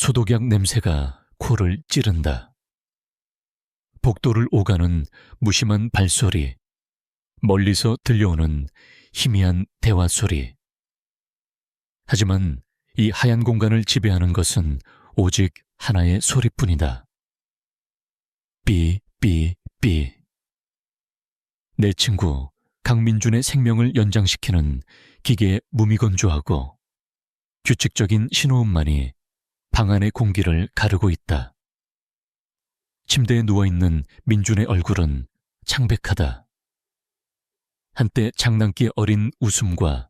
소독약 냄새가 코를 찌른다. 복도를 오가는 무심한 발소리, 멀리서 들려오는 희미한 대화 소리. 하지만 이 하얀 공간을 지배하는 것은 오직 하나의 소리뿐이다. 삐, 삐, 삐. 내 친구 강민준의 생명을 연장시키는 기계의 무미건조하고 규칙적인 신호음만이 방 안의 공기를 가르고 있다. 침대에 누워있는 민준의 얼굴은 창백하다. 한때 장난기 어린 웃음과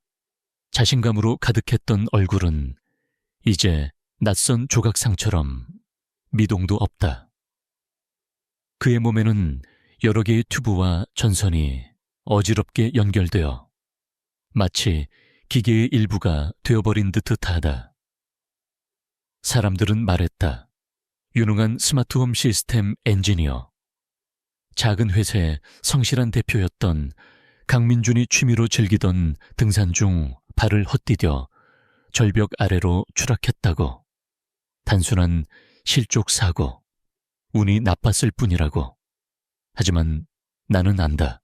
자신감으로 가득했던 얼굴은 이제 낯선 조각상처럼 미동도 없다. 그의 몸에는 여러 개의 튜브와 전선이 어지럽게 연결되어 마치 기계의 일부가 되어버린 듯하다. 사람들은 말했다. 유능한 스마트홈 시스템 엔지니어. 작은 회사의 성실한 대표였던 강민준이 취미로 즐기던 등산 중 발을 헛디뎌 절벽 아래로 추락했다고. 단순한 실족 사고, 운이 나빴을 뿐이라고. 하지만 나는 안다.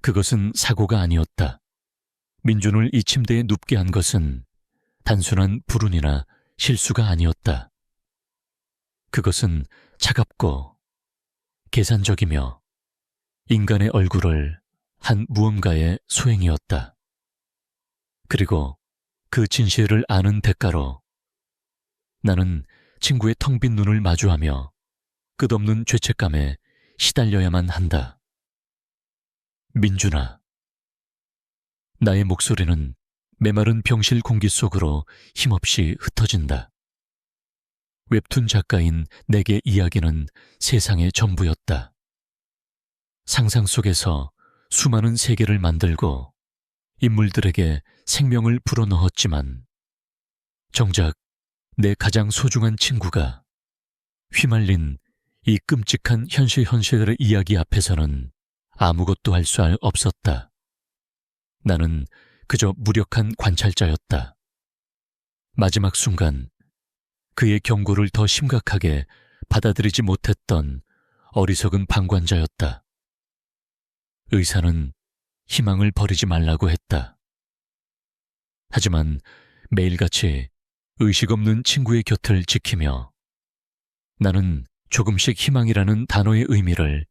그것은 사고가 아니었다. 민준을 이 침대에 눕게 한 것은 단순한 불운이나 실수가 아니었다. 그것은 차갑고 계산적이며 인간의 얼굴을 한 무언가의 소행이었다. 그리고 그 진실을 아는 대가로 나는 친구의 텅 빈 눈을 마주하며 끝없는 죄책감에 시달려야만 한다. 민준아. 나의 목소리는 메마른 병실 공기 속으로 힘없이 흩어진다. 웹툰 작가인 내게 이야기는 세상의 전부였다. 상상 속에서 수많은 세계를 만들고 인물들에게 생명을 불어넣었지만 정작 내 가장 소중한 친구가 휘말린 이 끔찍한 현실의 이야기 앞에서는 아무것도 할 수 없었다. 나는 그저 무력한 관찰자였다. 마지막 순간 그의 경고를 더 심각하게 받아들이지 못했던 어리석은 방관자였다. 의사는 희망을 버리지 말라고 했다. 하지만 매일같이 의식 없는 친구의 곁을 지키며 나는 조금씩 희망이라는 단어의 의미를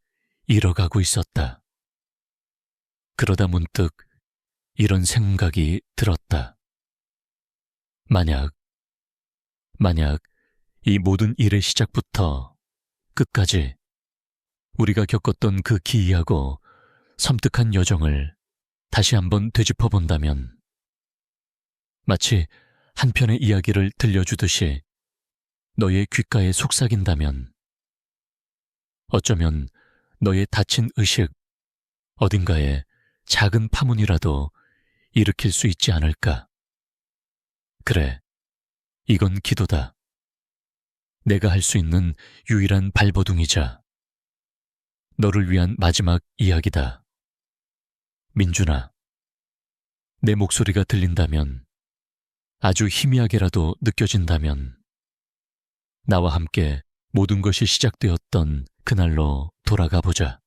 잃어가고 있었다. 그러다 문득 이런 생각이 들었다. 만약 이 모든 일의 시작부터 끝까지 우리가 겪었던 그 기이하고 섬뜩한 여정을 다시 한번 되짚어 본다면 마치 한 편의 이야기를 들려주듯이 너의 귓가에 속삭인다면 어쩌면 너의 다친 의식 어딘가에 작은 파문이라도 일으킬 수 있지 않을까. 그래, 이건 기도다. 내가 할 수 있는 유일한 발버둥이자 너를 위한 마지막 이야기다. 민준아, 내 목소리가 들린다면, 아주 희미하게라도 느껴진다면 나와 함께 모든 것이 시작되었던 그날로 돌아가 보자.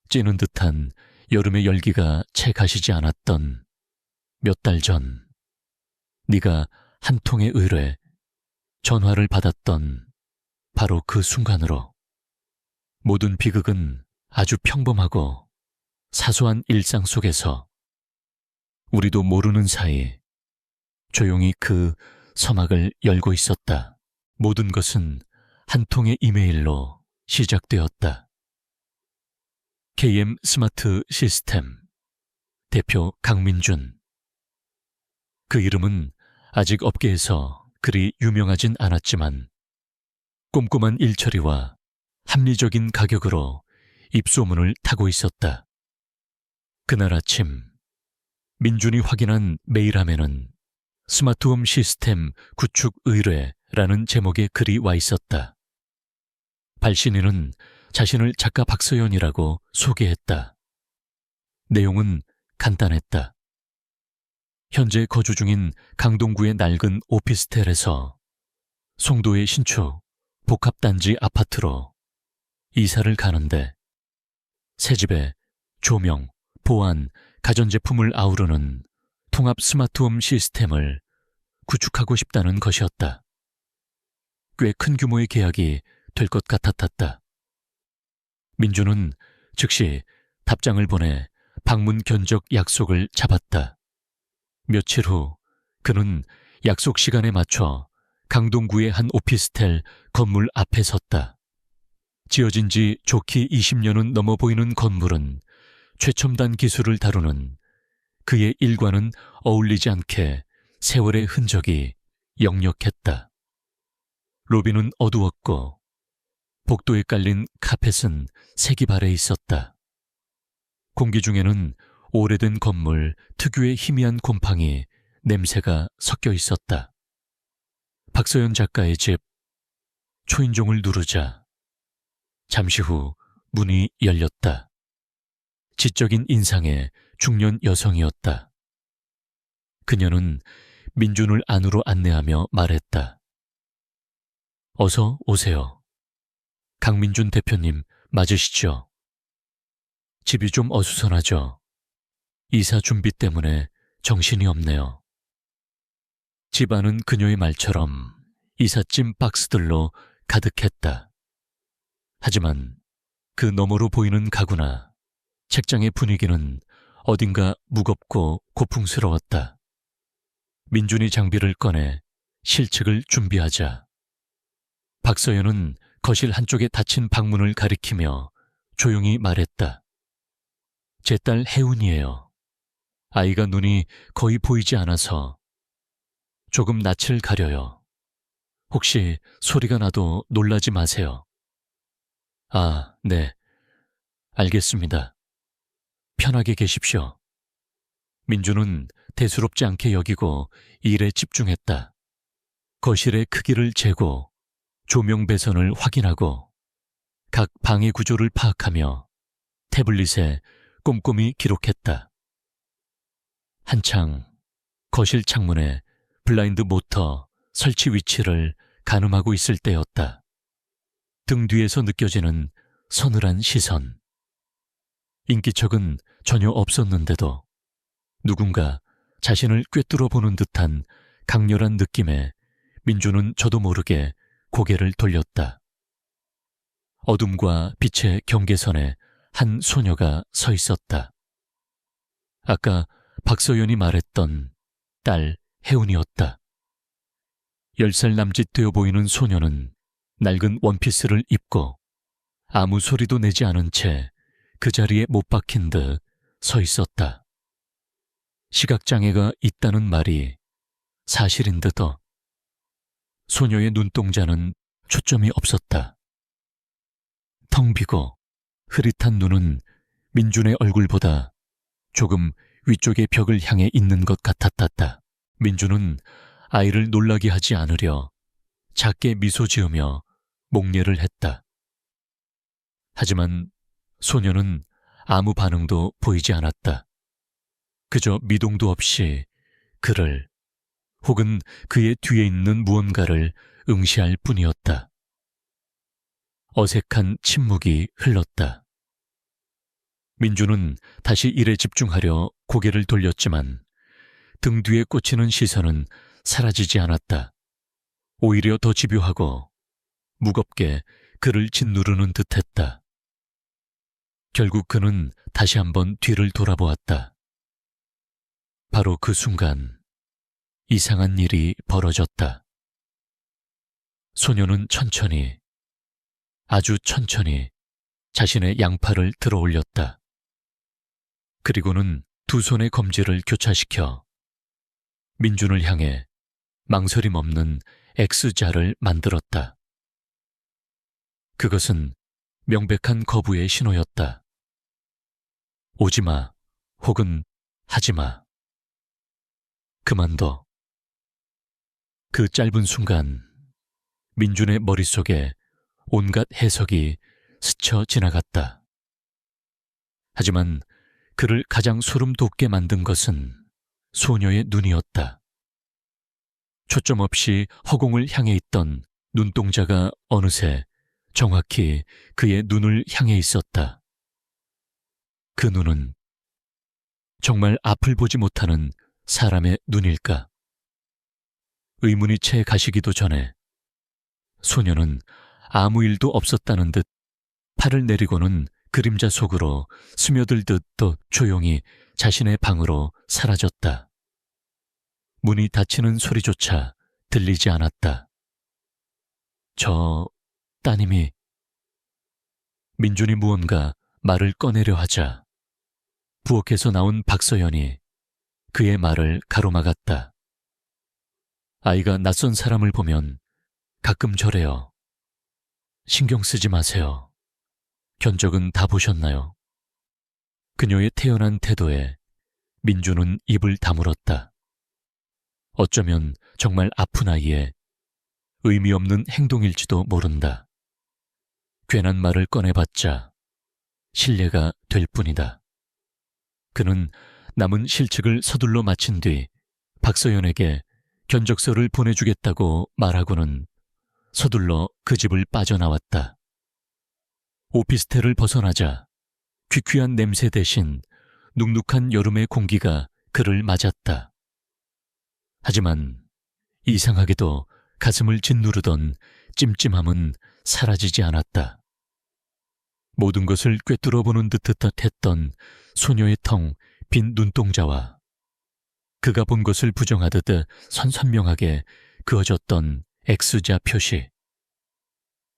찌는 듯한 여름의 열기가 채 가시지 않았던 몇 달 전, 네가 한 통의 의뢰, 전화를 받았던 바로 그 순간으로 모든 비극은 아주 평범하고 사소한 일상 속에서 우리도 모르는 사이 조용히 그 서막을 열고 있었다. 모든 것은 한 통의 이메일로 시작되었다. KM 스마트 시스템 대표 강민준. 그 이름은 아직 업계에서 그리 유명하진 않았지만 꼼꼼한 일처리와 합리적인 가격으로 입소문을 타고 있었다. 그날 아침 민준이 확인한 메일함에는 스마트홈 시스템 구축 의뢰라는 제목의 글이 와 있었다. 발신인은 자신을 작가 박서연이라고 소개했다. 내용은 간단했다. 현재 거주 중인 강동구의 낡은 오피스텔에서 송도의 신축 복합단지 아파트로 이사를 가는데 새집에 조명, 보안, 가전제품을 아우르는 통합 스마트홈 시스템을 구축하고 싶다는 것이었다. 꽤 큰 규모의 계약이 될 것 같았다. 민주는 즉시 답장을 보내 방문 견적 약속을 잡았다. 며칠 후 그는 약속 시간에 맞춰 강동구의 한 오피스텔 건물 앞에 섰다. 지어진 지 좋기 20년은 넘어 보이는 건물은 최첨단 기술을 다루는 그의 일과는 어울리지 않게 세월의 흔적이 역력했다. 로비는 어두웠고 복도에 깔린 카펫은 색이 바래 있었다. 공기 중에는 오래된 건물 특유의 희미한 곰팡이 냄새가 섞여 있었다. 박서연 작가의 집. 초인종을 누르자 잠시 후 문이 열렸다. 지적인 인상의 중년 여성이었다. 그녀는 민준을 안으로 안내하며 말했다. 어서 오세요. 강민준 대표님 맞으시죠? 집이 좀 어수선하죠. 이사 준비 때문에 정신이 없네요. 집안은 그녀의 말처럼 이삿짐 박스들로 가득했다. 하지만 그 너머로 보이는 가구나 책장의 분위기는 어딘가 무겁고 고풍스러웠다. 민준이 장비를 꺼내 실측을 준비하자 박서연은 거실 한쪽에 닫힌 방문을 가리키며 조용히 말했다. 제 딸 혜운이에요. 아이가 눈이 거의 보이지 않아서 조금 낯을 가려요. 혹시 소리가 나도 놀라지 마세요. 아, 네. 알겠습니다. 편하게 계십시오. 민주는 대수롭지 않게 여기고 일에 집중했다. 거실의 크기를 재고 조명 배선을 확인하고 각 방의 구조를 파악하며 태블릿에 꼼꼼히 기록했다. 한창 거실 창문에 블라인드 모터 설치 위치를 가늠하고 있을 때였다. 등 뒤에서 느껴지는 서늘한 시선. 인기척은 전혀 없었는데도 누군가 자신을 꿰뚫어 보는 듯한 강렬한 느낌에 민주는 저도 모르게 고개를 돌렸다. 어둠과 빛의 경계선에 한 소녀가 서 있었다. 아까 박서연이 말했던 딸 혜운이었다. 10살 남짓 되어 보이는 소녀는 낡은 원피스를 입고 아무 소리도 내지 않은 채 그 자리에 못 박힌 듯 서 있었다. 시각장애가 있다는 말이 사실인 듯어. 소녀의 눈동자는 초점이 없었다. 텅 비고 흐릿한 눈은 민준의 얼굴보다 조금 위쪽의 벽을 향해 있는 것 같았다. 민준은 아이를 놀라게 하지 않으려 작게 미소 지으며 목례를 했다. 하지만 소녀는 아무 반응도 보이지 않았다. 그저 미동도 없이 그를 혹은 그의 뒤에 있는 무언가를 응시할 뿐이었다. 어색한 침묵이 흘렀다. 민주는 다시 일에 집중하려 고개를 돌렸지만 등 뒤에 꽂히는 시선은 사라지지 않았다. 오히려 더 집요하고 무겁게 그를 짓누르는 듯했다. 결국 그는 다시 한번 뒤를 돌아보았다. 바로 그 순간 이상한 일이 벌어졌다. 소녀는 천천히, 아주 천천히 자신의 양팔을 들어 올렸다. 그리고는 두 손의 검지를 교차시켜 민준을 향해 망설임 없는 X자를 만들었다. 그것은 명백한 거부의 신호였다. 오지마 혹은 하지마. 그만둬. 그 짧은 순간 민준의 머릿속에 온갖 해석이 스쳐 지나갔다. 하지만 그를 가장 소름 돋게 만든 것은 소녀의 눈이었다. 초점 없이 허공을 향해 있던 눈동자가 어느새 정확히 그의 눈을 향해 있었다. 그 눈은 정말 앞을 보지 못하는 사람의 눈일까? 의문이 채 가시기도 전에 소녀는 아무 일도 없었다는 듯 팔을 내리고는 그림자 속으로 스며들듯 또 조용히 자신의 방으로 사라졌다. 문이 닫히는 소리조차 들리지 않았다. 저 따님이... 민준이 무언가 말을 꺼내려 하자 부엌에서 나온 박서연이 그의 말을 가로막았다. 아이가 낯선 사람을 보면 가끔 저래요. 신경 쓰지 마세요. 견적은 다 보셨나요? 그녀의 태연한 태도에 민주는 입을 다물었다. 어쩌면 정말 아픈 아이의 의미 없는 행동일지도 모른다. 괜한 말을 꺼내봤자 실례가 될 뿐이다. 그는 남은 실측을 서둘러 마친 뒤 박서연에게 견적서를 보내주겠다고 말하고는 서둘러 그 집을 빠져나왔다. 오피스텔을 벗어나자 귀퀴한 냄새 대신 눅눅한 여름의 공기가 그를 맞았다. 하지만 이상하게도 가슴을 짓누르던 찜찜함은 사라지지 않았다. 모든 것을 꿰뚫어보는 듯했던 소녀의 텅 빈 눈동자와 그가 본 것을 부정하듯 선선명하게 그어졌던 X자 표시.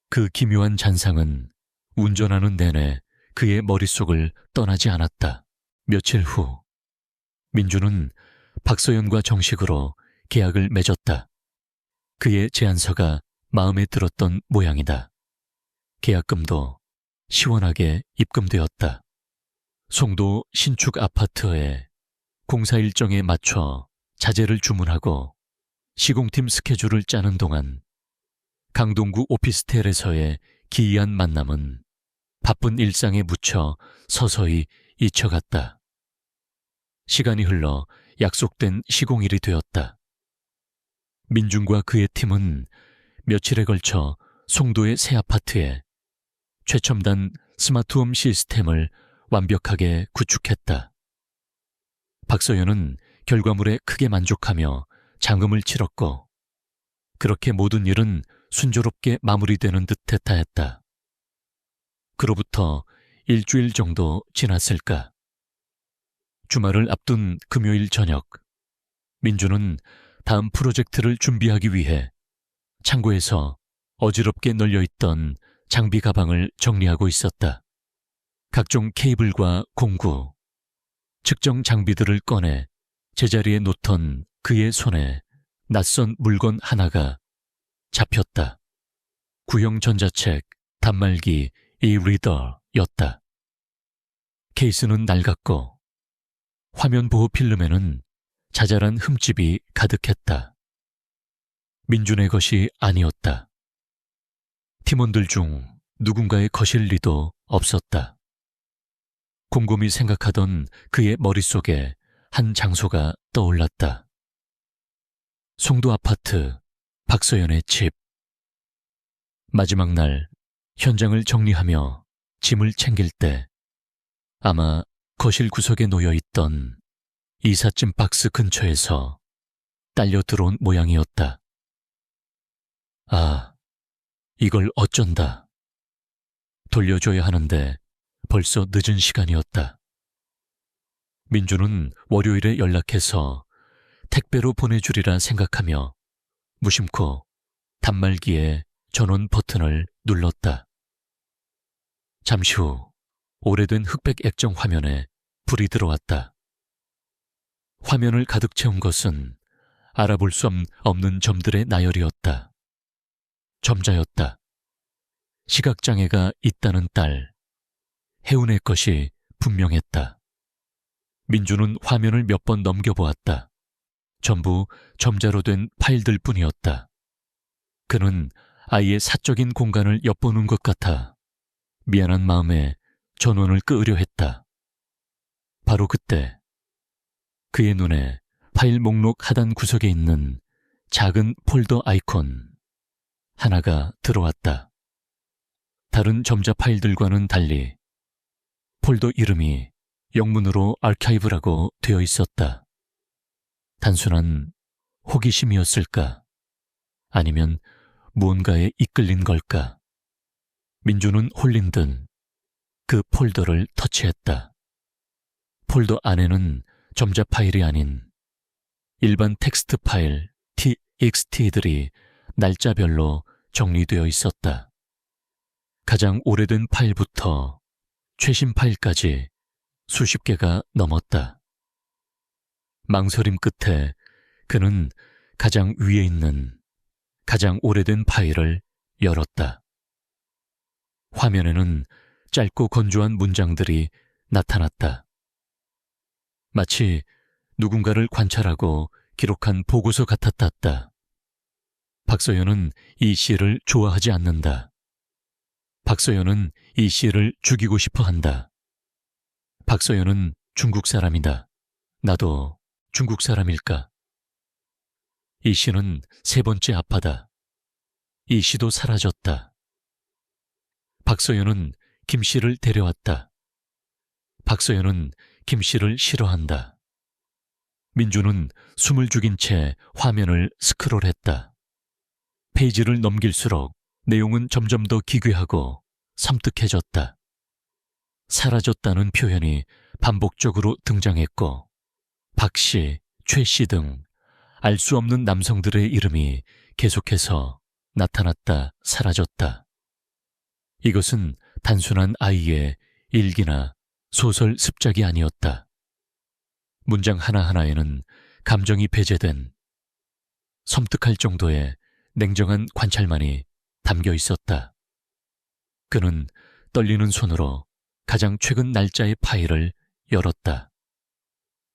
그 기묘한 잔상은 운전하는 내내 그의 머릿속을 떠나지 않았다. 며칠 후 민주는 박서연과 정식으로 계약을 맺었다. 그의 제안서가 마음에 들었던 모양이다. 계약금도 시원하게 입금되었다. 송도 신축 아파트에 공사 일정에 맞춰 자재를 주문하고 시공팀 스케줄을 짜는 동안 강동구 오피스텔에서의 기이한 만남은 바쁜 일상에 묻혀 서서히 잊혀갔다. 시간이 흘러 약속된 시공일이 되었다. 민준과 그의 팀은 며칠에 걸쳐 송도의 새 아파트에 최첨단 스마트홈 시스템을 완벽하게 구축했다. 박서연은 결과물에 크게 만족하며 장음을 치렀고 그렇게 모든 일은 순조롭게 마무리되는 듯했다 했다. 그로부터 일주일 정도 지났을까. 주말을 앞둔 금요일 저녁, 민주는 다음 프로젝트를 준비하기 위해 창고에서 어지럽게 널려있던 장비 가방을 정리하고 있었다. 각종 케이블과 공구, 측정 장비들을 꺼내 제자리에 놓던 그의 손에 낯선 물건 하나가 잡혔다. 구형 전자책 단말기 e-리더였다. 케이스는 낡았고 화면 보호 필름에는 자잘한 흠집이 가득했다. 민준의 것이 아니었다. 팀원들 중 누군가의 것일 리도 없었다. 곰곰이 생각하던 그의 머릿속에 한 장소가 떠올랐다. 송도 아파트 박서연의 집. 마지막 날 현장을 정리하며 짐을 챙길 때 아마 거실 구석에 놓여있던 이삿짐 박스 근처에서 딸려 들어온 모양이었다. 아, 이걸 어쩐다. 돌려줘야 하는데 벌써 늦은 시간이었다. 민주는 월요일에 연락해서 택배로 보내주리라 생각하며 무심코 단말기에 전원 버튼을 눌렀다. 잠시 후 오래된 흑백 액정 화면에 불이 들어왔다. 화면을 가득 채운 것은 알아볼 수 없는 점들의 나열이었다. 점자였다. 시각장애가 있다는 딸, 혜운의 것이 분명했다. 민주는 화면을 몇 번 넘겨보았다. 전부 점자로 된 파일들 뿐이었다. 그는 아이의 사적인 공간을 엿보는 것 같아 미안한 마음에 전원을 끄으려 했다. 바로 그때 그의 눈에 파일 목록 하단 구석에 있는 작은 폴더 아이콘 하나가 들어왔다. 다른 점자 파일들과는 달리 폴더 이름이 영문으로 아카이브라고 되어 있었다. 단순한 호기심이었을까? 아니면 무언가에 이끌린 걸까? 민주는 홀린 듯 그 폴더를 터치했다. 폴더 안에는 점자 파일이 아닌 일반 텍스트 파일 txt들이 날짜별로 정리되어 있었다. 가장 오래된 파일부터 최신 파일까지 수십 개가 넘었다. 망설임 끝에 그는 가장 위에 있는 가장 오래된 파일을 열었다. 화면에는 짧고 건조한 문장들이 나타났다. 마치 누군가를 관찰하고 기록한 보고서 같았다. 박서연은 이 시를 좋아하지 않는다. 박서연은 이 시를 죽이고 싶어 한다. 박서연은 중국 사람이다. 나도 중국 사람일까? 이 시는 세 번째 아파다. 이 시도 사라졌다. 박서연은 김 씨를 데려왔다. 박서연은 김 씨를 싫어한다. 민주는 숨을 죽인 채 화면을 스크롤했다. 페이지를 넘길수록 내용은 점점 더 기괴하고 섬뜩해졌다. 사라졌다는 표현이 반복적으로 등장했고 박 씨, 최 씨 등 알 수 없는 남성들의 이름이 계속해서 나타났다 사라졌다. 이것은 단순한 아이의 일기나 소설 습작이 아니었다. 문장 하나하나에는 감정이 배제된 섬뜩할 정도의 냉정한 관찰만이 담겨 있었다. 그는 떨리는 손으로 가장 최근 날짜의 파일을 열었다.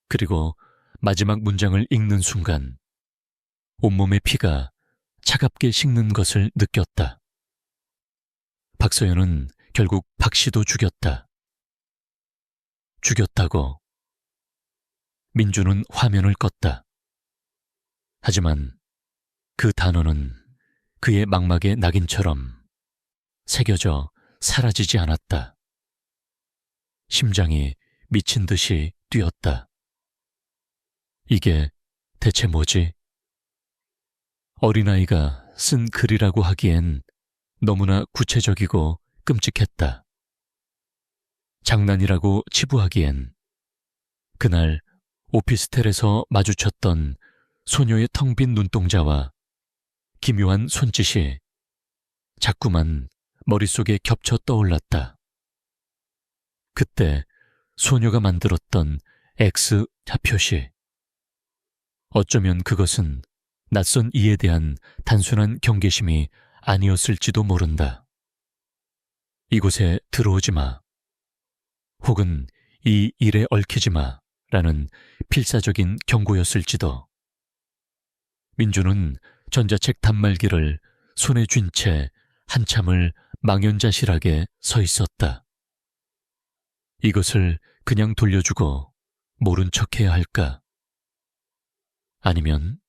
그리고 마지막 문장을 읽는 순간 온몸의 피가 차갑게 식는 것을 느꼈다. 박서연은 결국 박 씨도 죽였다. 죽였다고. 민주는 화면을 껐다. 하지만 그 단어는 그의 망막의 낙인처럼 새겨져 사라지지 않았다. 심장이 미친 듯이 뛰었다. 이게 대체 뭐지? 어린아이가 쓴 글이라고 하기엔 너무나 구체적이고 끔찍했다. 장난이라고 치부하기엔 그날 오피스텔에서 마주쳤던 소녀의 텅 빈 눈동자와 기묘한 손짓이 자꾸만 머릿속에 겹쳐 떠올랐다. 그때 소녀가 만들었던 X 좌표시. 어쩌면 그것은 낯선 이에 대한 단순한 경계심이 아니었을지도 모른다. 이곳에 들어오지 마. 혹은 이 일에 얽히지 마. 라는 필사적인 경고였을지도. 민주는 전자책 단말기를 손에 쥔 채 한참을 망연자실하게 서 있었다. 이것을 그냥 돌려주고 모른 척해야 할까? 아니면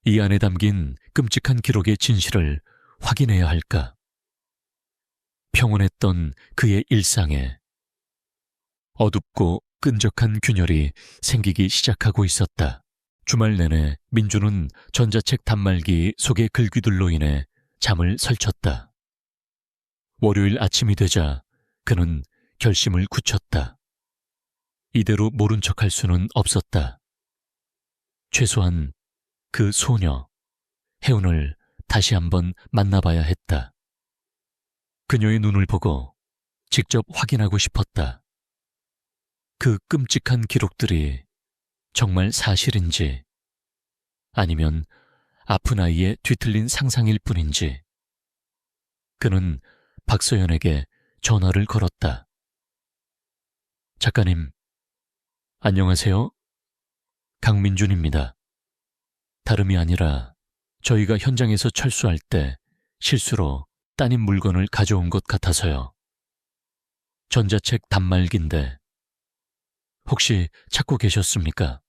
이 안에 담긴 끔찍한 기록의 진실을 확인해야 할까? 평온했던 그의 일상에 어둡고 끈적한 균열이 생기기 시작하고 있었다. 주말 내내 민주는 전자책 단말기 속의 글귀들로 인해 잠을 설쳤다. 월요일 아침이 되자 그는 결심을 굳혔다. 이대로 모른 척할 수는 없었다. 최소한 그 소녀, 혜운을 다시 한번 만나봐야 했다. 그녀의 눈을 보고 직접 확인하고 싶었다. 그 끔찍한 기록들이 정말 사실인지 아니면 아픈 아이의 뒤틀린 상상일 뿐인지. 그는 박서연에게 전화를 걸었다. 작가님, 안녕하세요. 강민준입니다. 다름이 아니라 저희가 현장에서 철수할 때 실수로 따님 물건을 가져온 것 같아서요. 전자책 단말기인데 혹시 찾고 계셨습니까?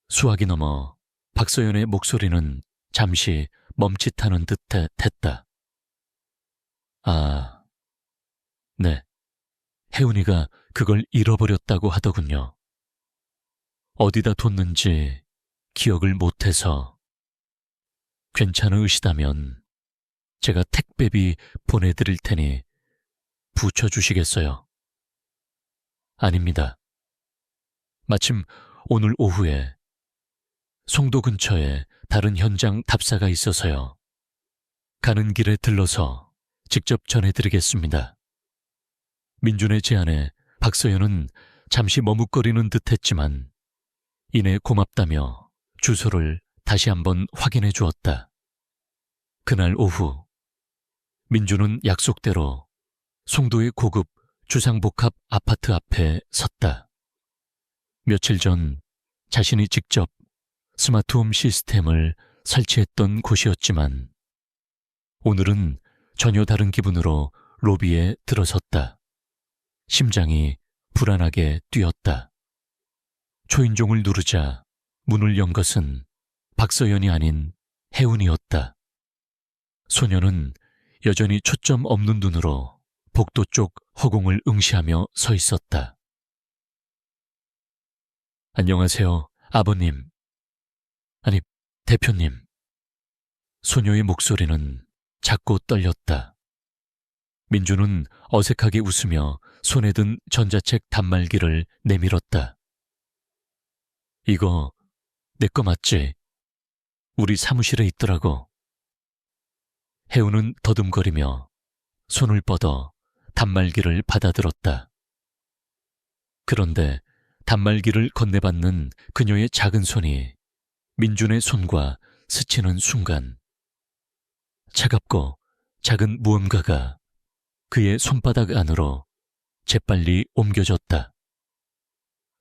수화기 넘어 박서연의 목소리는 잠시 멈칫하는 듯해 텄다. 아, 네. 혜운이가 그걸 잃어버렸다고 하더군요. 어디다 뒀는지 기억을 못해서. 괜찮으시다면 제가 택배비 보내드릴 테니 붙여주시겠어요? 아닙니다. 마침 오늘 오후에 송도 근처에 다른 현장 답사가 있어서요. 가는 길에 들러서 직접 전해드리겠습니다. 민준의 제안에 박서연은 잠시 머뭇거리는 듯했지만 이내 고맙다며 주소를 다시 한번 확인해 주었다. 그날 오후 민준은 약속대로 송도의 고급 주상복합 아파트 앞에 섰다. 며칠 전 자신이 직접 스마트홈 시스템을 설치했던 곳이었지만 오늘은 전혀 다른 기분으로 로비에 들어섰다. 심장이 불안하게 뛰었다. 초인종을 누르자 문을 연 것은 박서연이 아닌 혜운이었다. 소녀는 여전히 초점 없는 눈으로 복도 쪽 허공을 응시하며 서 있었다. 안녕하세요, 아버님. 아니, 대표님. 소녀의 목소리는 작고 떨렸다. 민주는 어색하게 웃으며 손에 든 전자책 단말기를 내밀었다. 이거 내 거 맞지? 우리 사무실에 있더라고. 혜우는 더듬거리며 손을 뻗어 단말기를 받아들었다. 그런데 단말기를 건네받는 그녀의 작은 손이 민준의 손과 스치는 순간 차갑고 작은 무언가가 그의 손바닥 안으로 재빨리 옮겨졌다.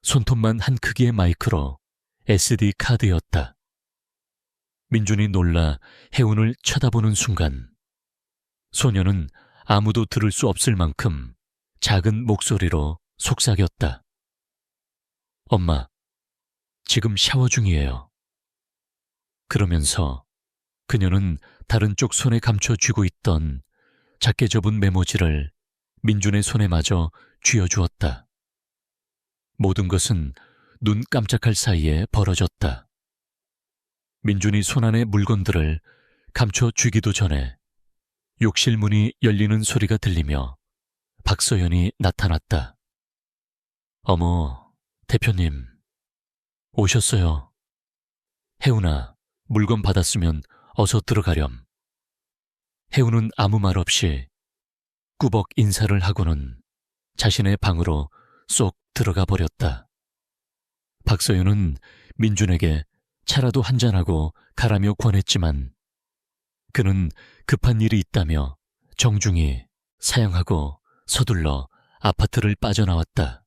손톱만 한 크기의 마이크로 SD 카드였다. 민준이 놀라 혜운을 쳐다보는 순간 소녀는 아무도 들을 수 없을 만큼 작은 목소리로 속삭였다. 엄마, 지금 샤워 중이에요. 그러면서 그녀는 다른 쪽 손에 감춰 쥐고 있던 작게 접은 메모지를 민준의 손에 마저 쥐어주었다. 모든 것은 눈 깜짝할 사이에 벌어졌다. 민준이 손안의 물건들을 감춰 쥐기도 전에 욕실 문이 열리는 소리가 들리며 박서연이 나타났다. 어머, 대표님, 오셨어요. 혜운아, 물건 받았으면 어서 들어가렴. 혜운은 아무 말 없이 꾸벅 인사를 하고는 자신의 방으로 쏙 들어가 버렸다. 박서연은 민준에게 차라도 한잔하고 가라며 권했지만 그는 급한 일이 있다며 정중히 사양하고 서둘러 아파트를 빠져나왔다.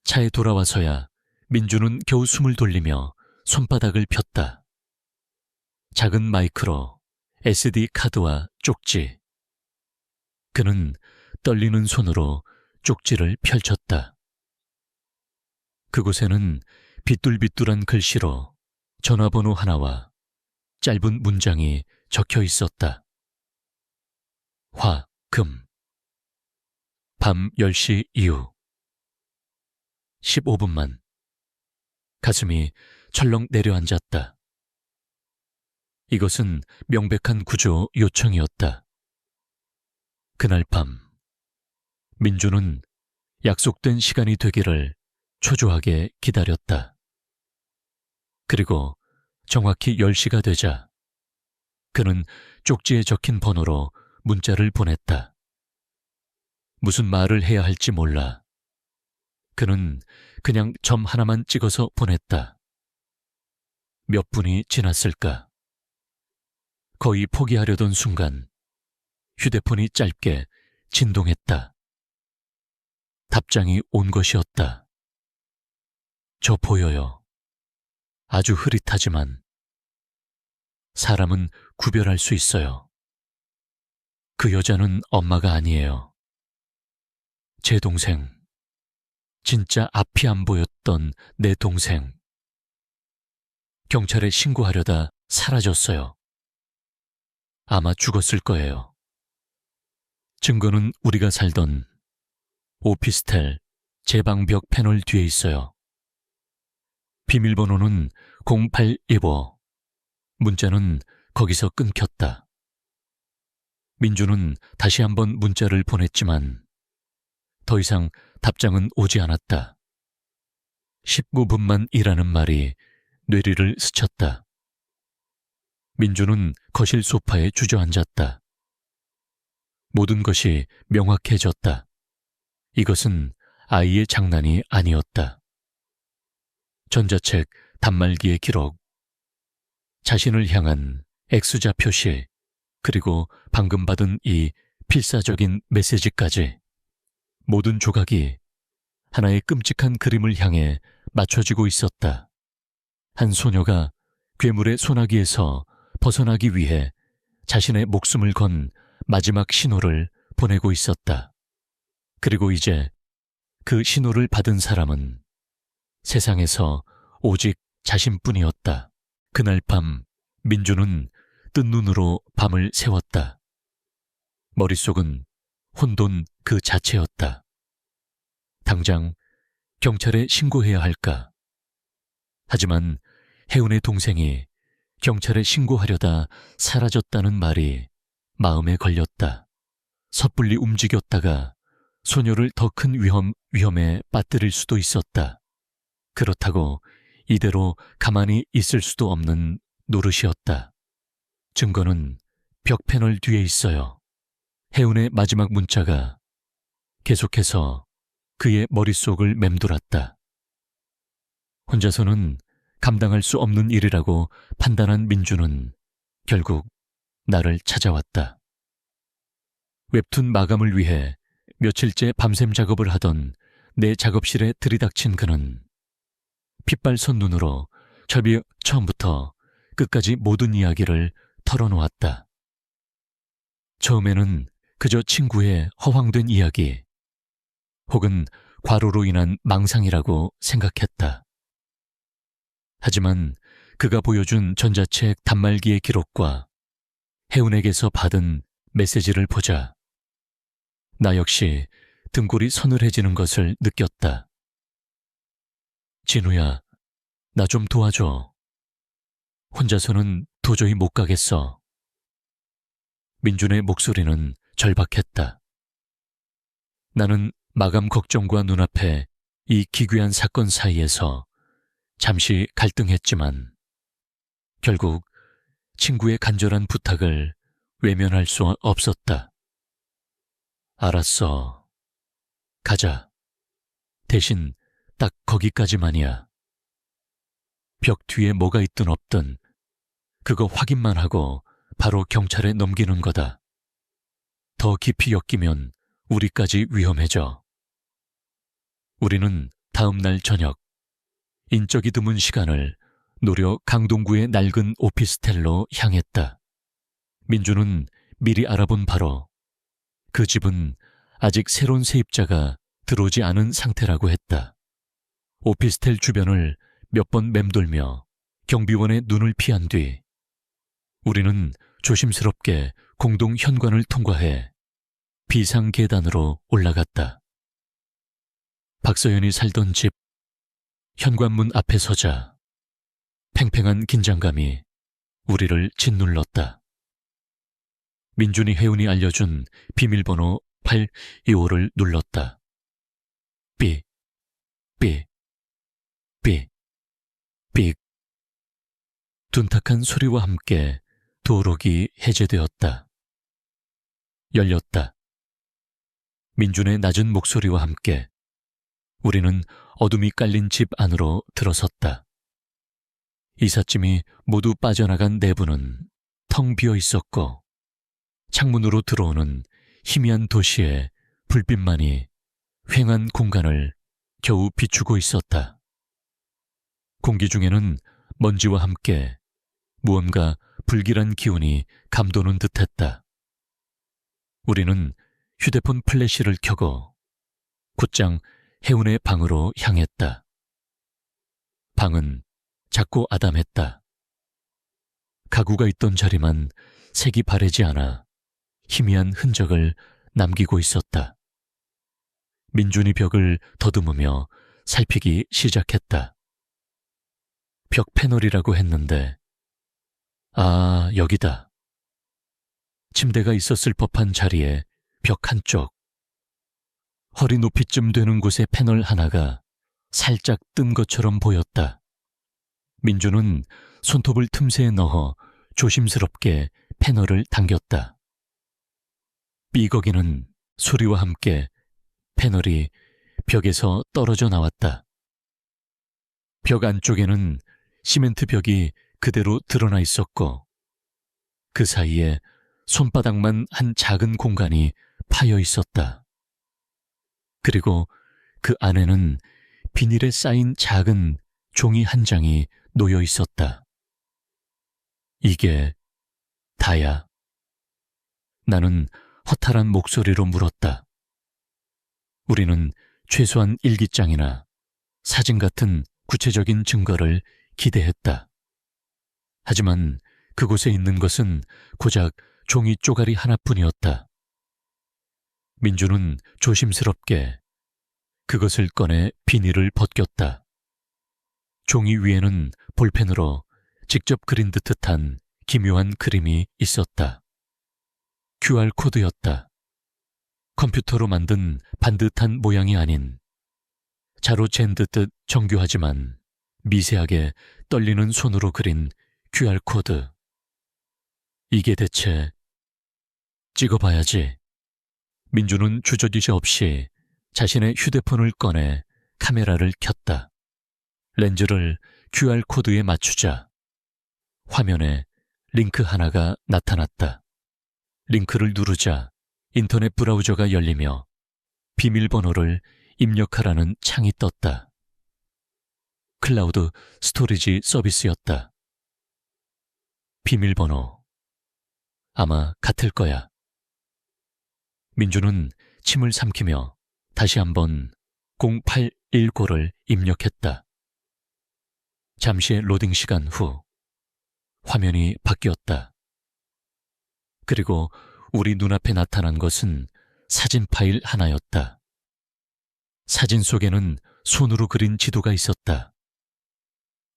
차에 돌아와서야 민준은 겨우 숨을 돌리며 손바닥을 폈다. 작은 마이크로 SD 카드와 쪽지. 그는 떨리는 손으로 쪽지를 펼쳤다. 그곳에는 비뚤비뚤한 글씨로 전화번호 하나와 짧은 문장이 적혀 있었다. 화, 금. 밤 10시 이후. 15분만. 가슴이 철렁 내려앉았다. 이것은 명백한 구조 요청이었다. 그날 밤, 민주는 약속된 시간이 되기를 초조하게 기다렸다. 그리고 정확히 10시가 되자 그는 쪽지에 적힌 번호로 문자를 보냈다. 무슨 말을 해야 할지 몰라. 그는 그냥 점 하나만 찍어서 보냈다. 몇 분이 지났을까? 거의 포기하려던 순간 휴대폰이 짧게 진동했다. 답장이 온 것이었다. 저 보여요. 아주 흐릿하지만 사람은 구별할 수 있어요. 그 여자는 엄마가 아니에요. 제 동생. 진짜 앞이 안 보였던 내 동생. 경찰에 신고하려다 사라졌어요. 아마 죽었을 거예요. 증거는 우리가 살던 오피스텔 제 방벽 패널 뒤에 있어요. 비밀번호는 0815. 문자는 거기서 끊겼다. 민주는 다시 한번 문자를 보냈지만 더 이상 답장은 오지 않았다. 19분만 일하는 말이 뇌리를 스쳤다. 민주는 거실 소파에 주저앉았다. 모든 것이 명확해졌다. 이것은 아이의 장난이 아니었다. 전자책 단말기의 기록, 자신을 향한 X자 표시, 그리고 방금 받은 이 필사적인 메시지까지 모든 조각이 하나의 끔찍한 그림을 향해 맞춰지고 있었다. 한 소녀가 괴물의 소나기에서 벗어나기 위해 자신의 목숨을 건 마지막 신호를 보내고 있었다. 그리고 이제 그 신호를 받은 사람은 세상에서 오직 자신뿐이었다. 그날 밤 민주는 뜬 눈으로 밤을 새웠다. 머릿속은 혼돈 그 자체였다. 당장 경찰에 신고해야 할까? 하지만 혜운의 동생이 경찰에 신고하려다 사라졌다는 말이 마음에 걸렸다. 섣불리 움직였다가 소녀를 더 큰 위험에 빠뜨릴 수도 있었다. 그렇다고 이대로 가만히 있을 수도 없는 노릇이었다. 증거는 벽 패널 뒤에 있어요. 혜운의 마지막 문자가 계속해서 그의 머릿속을 맴돌았다. 혼자서는 감당할 수 없는 일이라고 판단한 민주는 결국 나를 찾아왔다. 웹툰 마감을 위해 며칠째 밤샘 작업을 하던 내 작업실에 들이닥친 그는 핏발선 눈으로 처음부터 끝까지 모든 이야기를 털어놓았다. 처음에는 그저 친구의 허황된 이야기 혹은 과로로 인한 망상이라고 생각했다. 하지만 그가 보여준 전자책 단말기의 기록과 혜운에게서 받은 메시지를 보자 나 역시 등골이 서늘해지는 것을 느꼈다. 진우야, 나 좀 도와줘. 혼자서는 도저히 못 가겠어. 민준의 목소리는 절박했다. 나는 마감 걱정과 눈앞에 이 기괴한 사건 사이에서 잠시 갈등했지만 결국 친구의 간절한 부탁을 외면할 수 없었다. 알았어. 가자. 대신 딱 거기까지만이야. 벽 뒤에 뭐가 있든 없든 그거 확인만 하고 바로 경찰에 넘기는 거다. 더 깊이 엮이면 우리까지 위험해져. 우리는 다음 날 저녁 인적이 드문 시간을 노려 강동구의 낡은 오피스텔로 향했다. 민주는 미리 알아본 바로 그 집은 아직 새로운 세입자가 들어오지 않은 상태라고 했다. 오피스텔 주변을 몇 번 맴돌며 경비원의 눈을 피한 뒤 우리는 조심스럽게 공동 현관을 통과해 비상 계단으로 올라갔다. 박서연이 살던 집 현관문 앞에 서자 팽팽한 긴장감이 우리를 짓눌렀다. 민준이 혜운이 알려준 비밀번호 825를 눌렀다. 삑, 삑, 삑, 삑. 둔탁한 소리와 함께 도록이 해제되었다. 열렸다. 민준의 낮은 목소리와 함께 우리는 어둠이 깔린 집 안으로 들어섰다. 이삿짐이 모두 빠져나간 내부는 텅 비어 있었고 창문으로 들어오는 희미한 도시의 불빛만이 휑한 공간을 겨우 비추고 있었다. 공기 중에는 먼지와 함께 무언가 불길한 기운이 감도는 듯했다. 우리는 휴대폰 플래시를 켜고 곧장 혜운의 방으로 향했다. 방은 작고 아담했다. 가구가 있던 자리만 색이 바래지 않아 희미한 흔적을 남기고 있었다. 민준이 벽을 더듬으며 살피기 시작했다. 벽 패널이라고 했는데, 아, 여기다. 침대가 있었을 법한 자리에 벽 한쪽, 허리 높이쯤 되는 곳에 패널 하나가 살짝 뜬 것처럼 보였다. 민주는 손톱을 틈새에 넣어 조심스럽게 패널을 당겼다. 삐거기는 소리와 함께 패널이 벽에서 떨어져 나왔다. 벽 안쪽에는 시멘트 벽이 그대로 드러나 있었고, 그 사이에 손바닥만 한 작은 공간이 파여 있었다. 그리고 그 안에는 비닐에 쌓인 작은 종이 한 장이 놓여 있었다. 이게 다야. 나는 허탈한 목소리로 물었다. 우리는 최소한 일기장이나 사진 같은 구체적인 증거를 기대했다. 하지만 그곳에 있는 것은 고작 종이 쪼가리 하나뿐이었다. 민주는 조심스럽게 그것을 꺼내 비닐을 벗겼다. 종이 위에는 볼펜으로 직접 그린 듯한 기묘한 그림이 있었다. QR코드였다. 컴퓨터로 만든 반듯한 모양이 아닌, 자로 잰 듯 정교하지만 미세하게 떨리는 손으로 그린 QR코드. 이게 대체... 찍어봐야지. 민주는 주저주저 없이 자신의 휴대폰을 꺼내 카메라를 켰다. 렌즈를 QR코드에 맞추자 화면에 링크 하나가 나타났다. 링크를 누르자 인터넷 브라우저가 열리며 비밀번호를 입력하라는 창이 떴다. 클라우드 스토리지 서비스였다. 비밀번호. 아마 같을 거야. 민주는 침을 삼키며 다시 한번 0819를 입력했다. 잠시의 로딩 시간 후 화면이 바뀌었다. 그리고 우리 눈앞에 나타난 것은 사진 파일 하나였다. 사진 속에는 손으로 그린 지도가 있었다.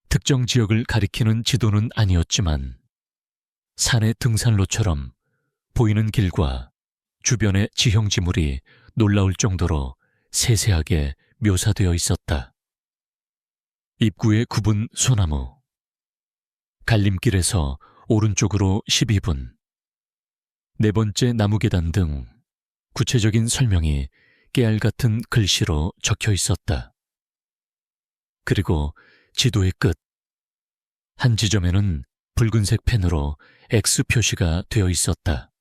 특정 지역을 가리키는 지도는 아니었지만 산의 등산로처럼 보이는 길과 주변의 지형지물이 놀라울 정도로 세세하게 묘사되어 있었다. 입구에 굽은 소나무, 갈림길에서 오른쪽으로 12분, 네 번째 나무 계단 등 구체적인 설명이 깨알 같은 글씨로 적혀 있었다. 그리고 지도의 끝, 한 지점에는 붉은색 펜으로 X 표시가 되어 있었다.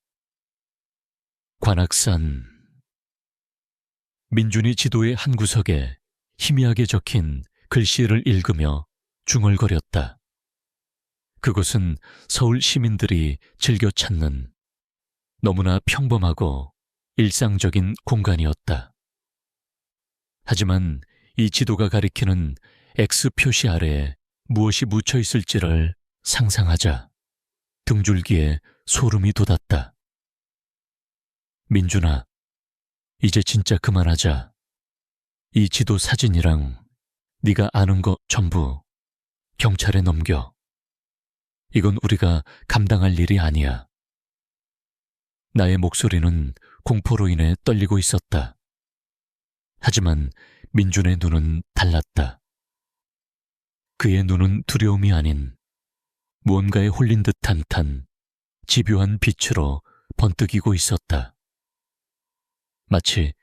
관악산. 민준이 지도의 한 구석에 희미하게 적힌 글씨를 읽으며 중얼거렸다. 그곳은 서울 시민들이 즐겨 찾는 너무나 평범하고 일상적인 공간이었다. 하지만 이 지도가 가리키는 X 표시 아래에 무엇이 묻혀 있을지를 상상하자 등줄기에 소름이 돋았다. 민준아, 이제 진짜 그만하자. 이 지도 사진이랑 네가 아는 거 전부 경찰에 넘겨. 이건 우리가 감당할 일이 아니야. 나의 목소리는 공포로 인해 떨리고 있었다. 하지만 민준의 눈은 달랐다. 그의 눈은 두려움이 아닌 무언가에 홀린 듯한 집요한 빛으로 번뜩이고 있었다. 마치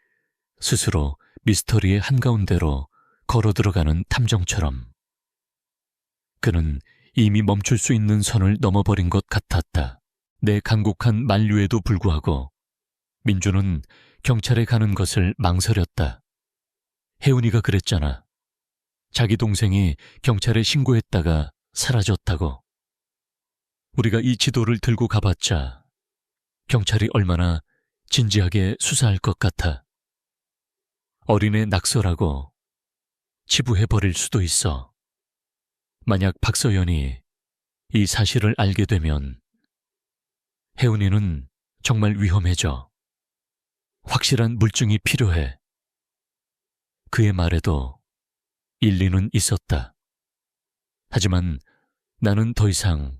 스스로 미스터리의 한가운데로 걸어 들어가는 탐정처럼. 그는 이미 멈출 수 있는 선을 넘어버린 것 같았다. 내 간곡한 만류에도 불구하고 민주는 경찰에 가는 것을 망설였다. 혜운이가 그랬잖아. 자기 동생이 경찰에 신고했다가 사라졌다고. 우리가 이 지도를 들고 가봤자 경찰이 얼마나 진지하게 수사할 것 같아. 어린애 낙서라고 치부해버릴 수도 있어. 만약 박서연이 이 사실을 알게 되면 혜운이는 정말 위험해져. 확실한 물증이 필요해. 그의 말에도 일리는 있었다. 하지만 나는 더 이상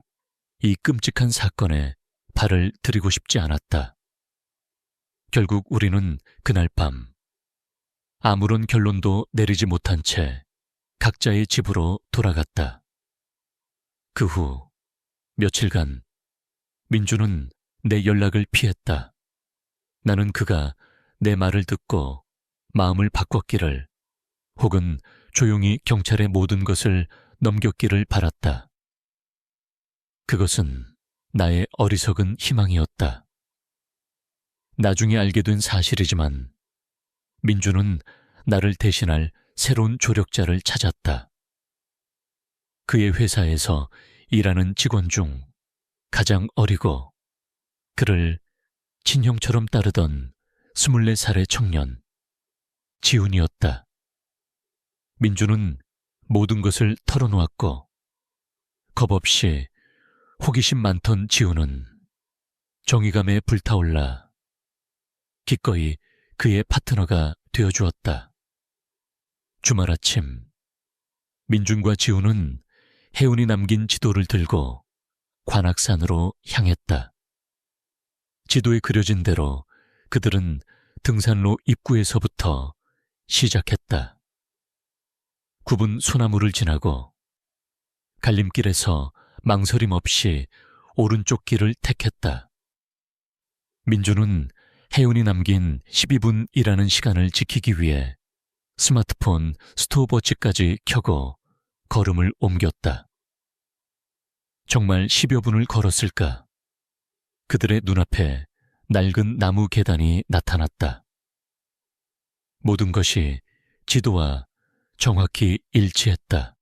이 끔찍한 사건에 발을 들이고 싶지 않았다. 결국 우리는 그날 밤 아무런 결론도 내리지 못한 채 각자의 집으로 돌아갔다. 그 후 며칠간 민주는 내 연락을 피했다. 나는 그가 내 말을 듣고 마음을 바꿨기를 혹은 조용히 경찰에 모든 것을 넘겼기를 바랐다. 그것은 나의 어리석은 희망이었다. 나중에 알게 된 사실이지만 민주는 나를 대신할 새로운 조력자를 찾았다. 그의 회사에서 일하는 직원 중 가장 어리고 그를 친형처럼 따르던 24살의 청년, 지훈이었다. 민주는 모든 것을 털어놓았고 겁없이 호기심 많던 지훈은 정의감에 불타올라 기꺼이 그의 파트너가 되어주었다. 주말 아침, 민준과 지훈은 혜운이 남긴 지도를 들고 관악산으로 향했다. 지도에 그려진 대로 그들은 등산로 입구에서부터 시작했다. 굽은 소나무를 지나고 갈림길에서 망설임 없이 오른쪽 길을 택했다. 민주는 혜운이 남긴 12분이라는 시간을 지키기 위해 스마트폰 스톱워치까지 켜고 걸음을 옮겼다. 정말 10여 분을 걸었을까? 그들의 눈앞에 낡은 나무 계단이 나타났다. 모든 것이 지도와 정확히 일치했다.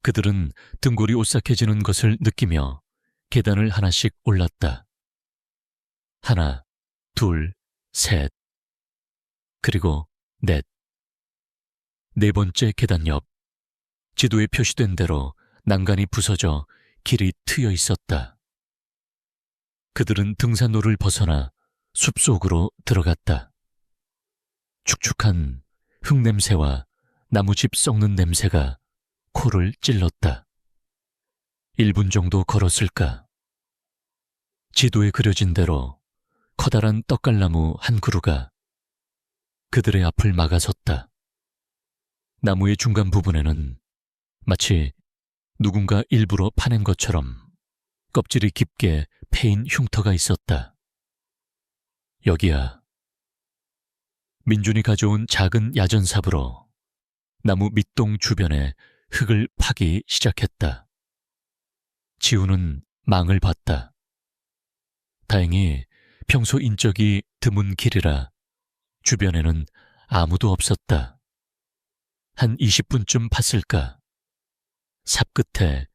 그들은 등골이 오싹해지는 것을 느끼며 계단을 하나씩 올랐다. 하나, 둘, 셋, 그리고 넷. 네 번째 계단 옆, 지도에 표시된 대로 난간이 부서져 길이 트여 있었다. 그들은 등산로를 벗어나 숲속으로 들어갔다. 축축한 흙냄새와 나무집 썩는 냄새가 코를 찔렀다. 1분 정도 걸었을까? 지도에 그려진 대로 커다란 떡갈나무 한 그루가 그들의 앞을 막아섰다. 나무의 중간 부분에는 마치 누군가 일부러 파낸 것처럼 껍질이 깊게 패인 흉터가 있었다. 여기야. 민준이 가져온 작은 야전삽으로 나무 밑동 주변에 흙을 파기 시작했다. 지훈은 망을 봤다. 다행히 평소 인적이 드문 길이라 주변에는 아무도 없었다. 한 20분쯤 팠을까? 삽 끝에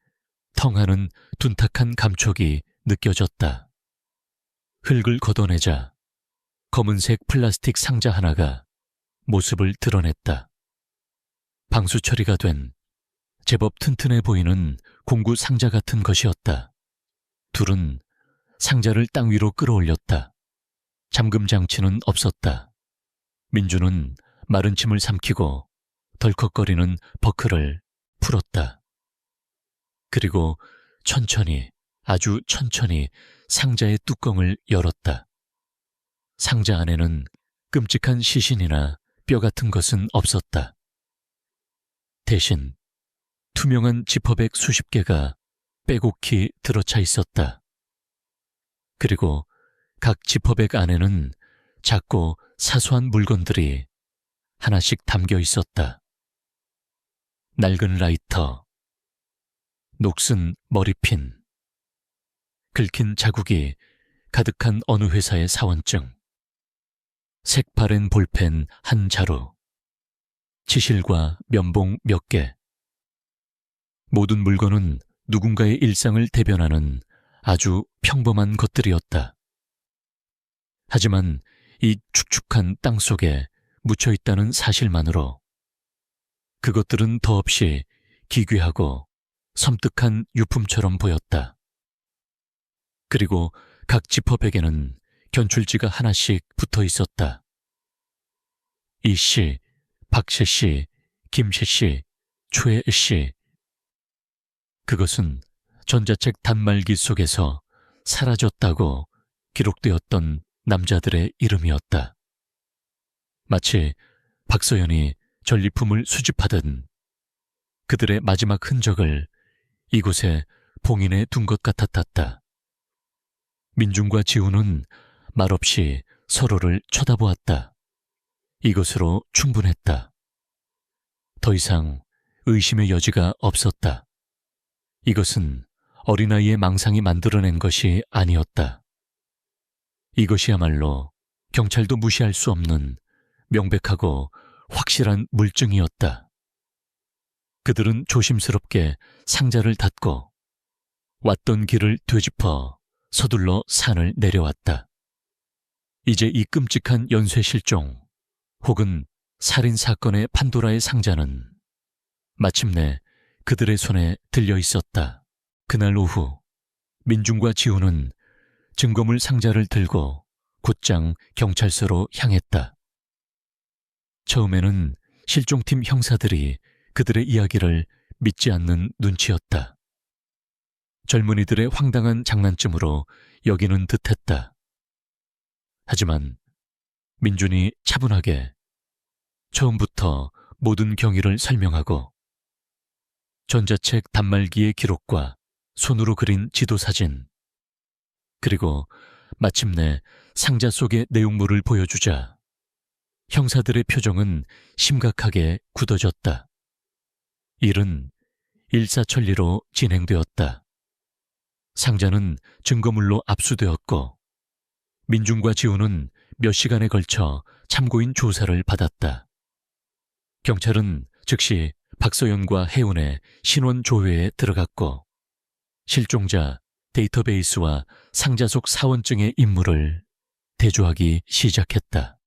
텅하는 둔탁한 감촉이 느껴졌다. 흙을 걷어내자 검은색 플라스틱 상자 하나가 모습을 드러냈다. 방수 처리가 된 제법 튼튼해 보이는 공구 상자 같은 것이었다. 둘은 상자를 땅 위로 끌어올렸다. 잠금 장치는 없었다. 민주는 마른 침을 삼키고 덜컥거리는 버클을 풀었다. 그리고 천천히, 아주 천천히 상자의 뚜껑을 열었다. 상자 안에는 끔찍한 시신이나 뼈 같은 것은 없었다. 대신 투명한 지퍼백 수십 개가 빼곡히 들어차 있었다. 그리고 각 지퍼백 안에는 작고 사소한 물건들이 하나씩 담겨 있었다. 낡은 라이터, 녹슨 머리핀, 긁힌 자국이 가득한 어느 회사의 사원증, 색바랜 볼펜 한 자루, 치실과 면봉 몇 개. 모든 물건은 누군가의 일상을 대변하는 아주 평범한 것들이었다. 하지만 이 축축한 땅 속에 묻혀 있다는 사실만으로 그것들은 더없이 기괴하고 섬뜩한 유품처럼 보였다. 그리고 각 지퍼백에는 견출지가 하나씩 붙어 있었다. 이씨, 박씨씨, 김씨씨, 최씨. 그것은 전자책 단말기 속에서 사라졌다고 기록되었던 남자들의 이름이었다. 마치 박서연이 전리품을 수집하던 그들의 마지막 흔적을 이곳에 봉인해 둔 것 같았다. 민중과 지우는 말없이 서로를 쳐다보았다. 이것으로 충분했다. 더 이상 의심의 여지가 없었다. 이것은 어린아이의 망상이 만들어낸 것이 아니었다. 이것이야말로 경찰도 무시할 수 없는 명백하고 확실한 물증이었다. 그들은 조심스럽게 상자를 닫고 왔던 길을 되짚어 서둘러 산을 내려왔다. 이제 이 끔찍한 연쇄 실종 혹은 살인 사건의 판도라의 상자는 마침내 그들의 손에 들려 있었다. 그날 오후 민중과 지우는 증거물 상자를 들고 곧장 경찰서로 향했다. 처음에는 실종팀 형사들이 그들의 이야기를 믿지 않는 눈치였다. 젊은이들의 황당한 장난쯤으로 여기는 듯했다. 하지만 민준이 차분하게 처음부터 모든 경위를 설명하고 전자책 단말기의 기록과 손으로 그린 지도사진, 그리고 마침내 상자 속의 내용물을 보여주자 형사들의 표정은 심각하게 굳어졌다. 일은 일사천리로 진행되었다. 상자는 증거물로 압수되었고 민중과 지우는 몇 시간에 걸쳐 참고인 조사를 받았다. 경찰은 즉시 박서연과 혜운의 신원 조회에 들어갔고 실종자 데이터베이스와 상자 속 사원증의 임무를 대조하기 시작했다.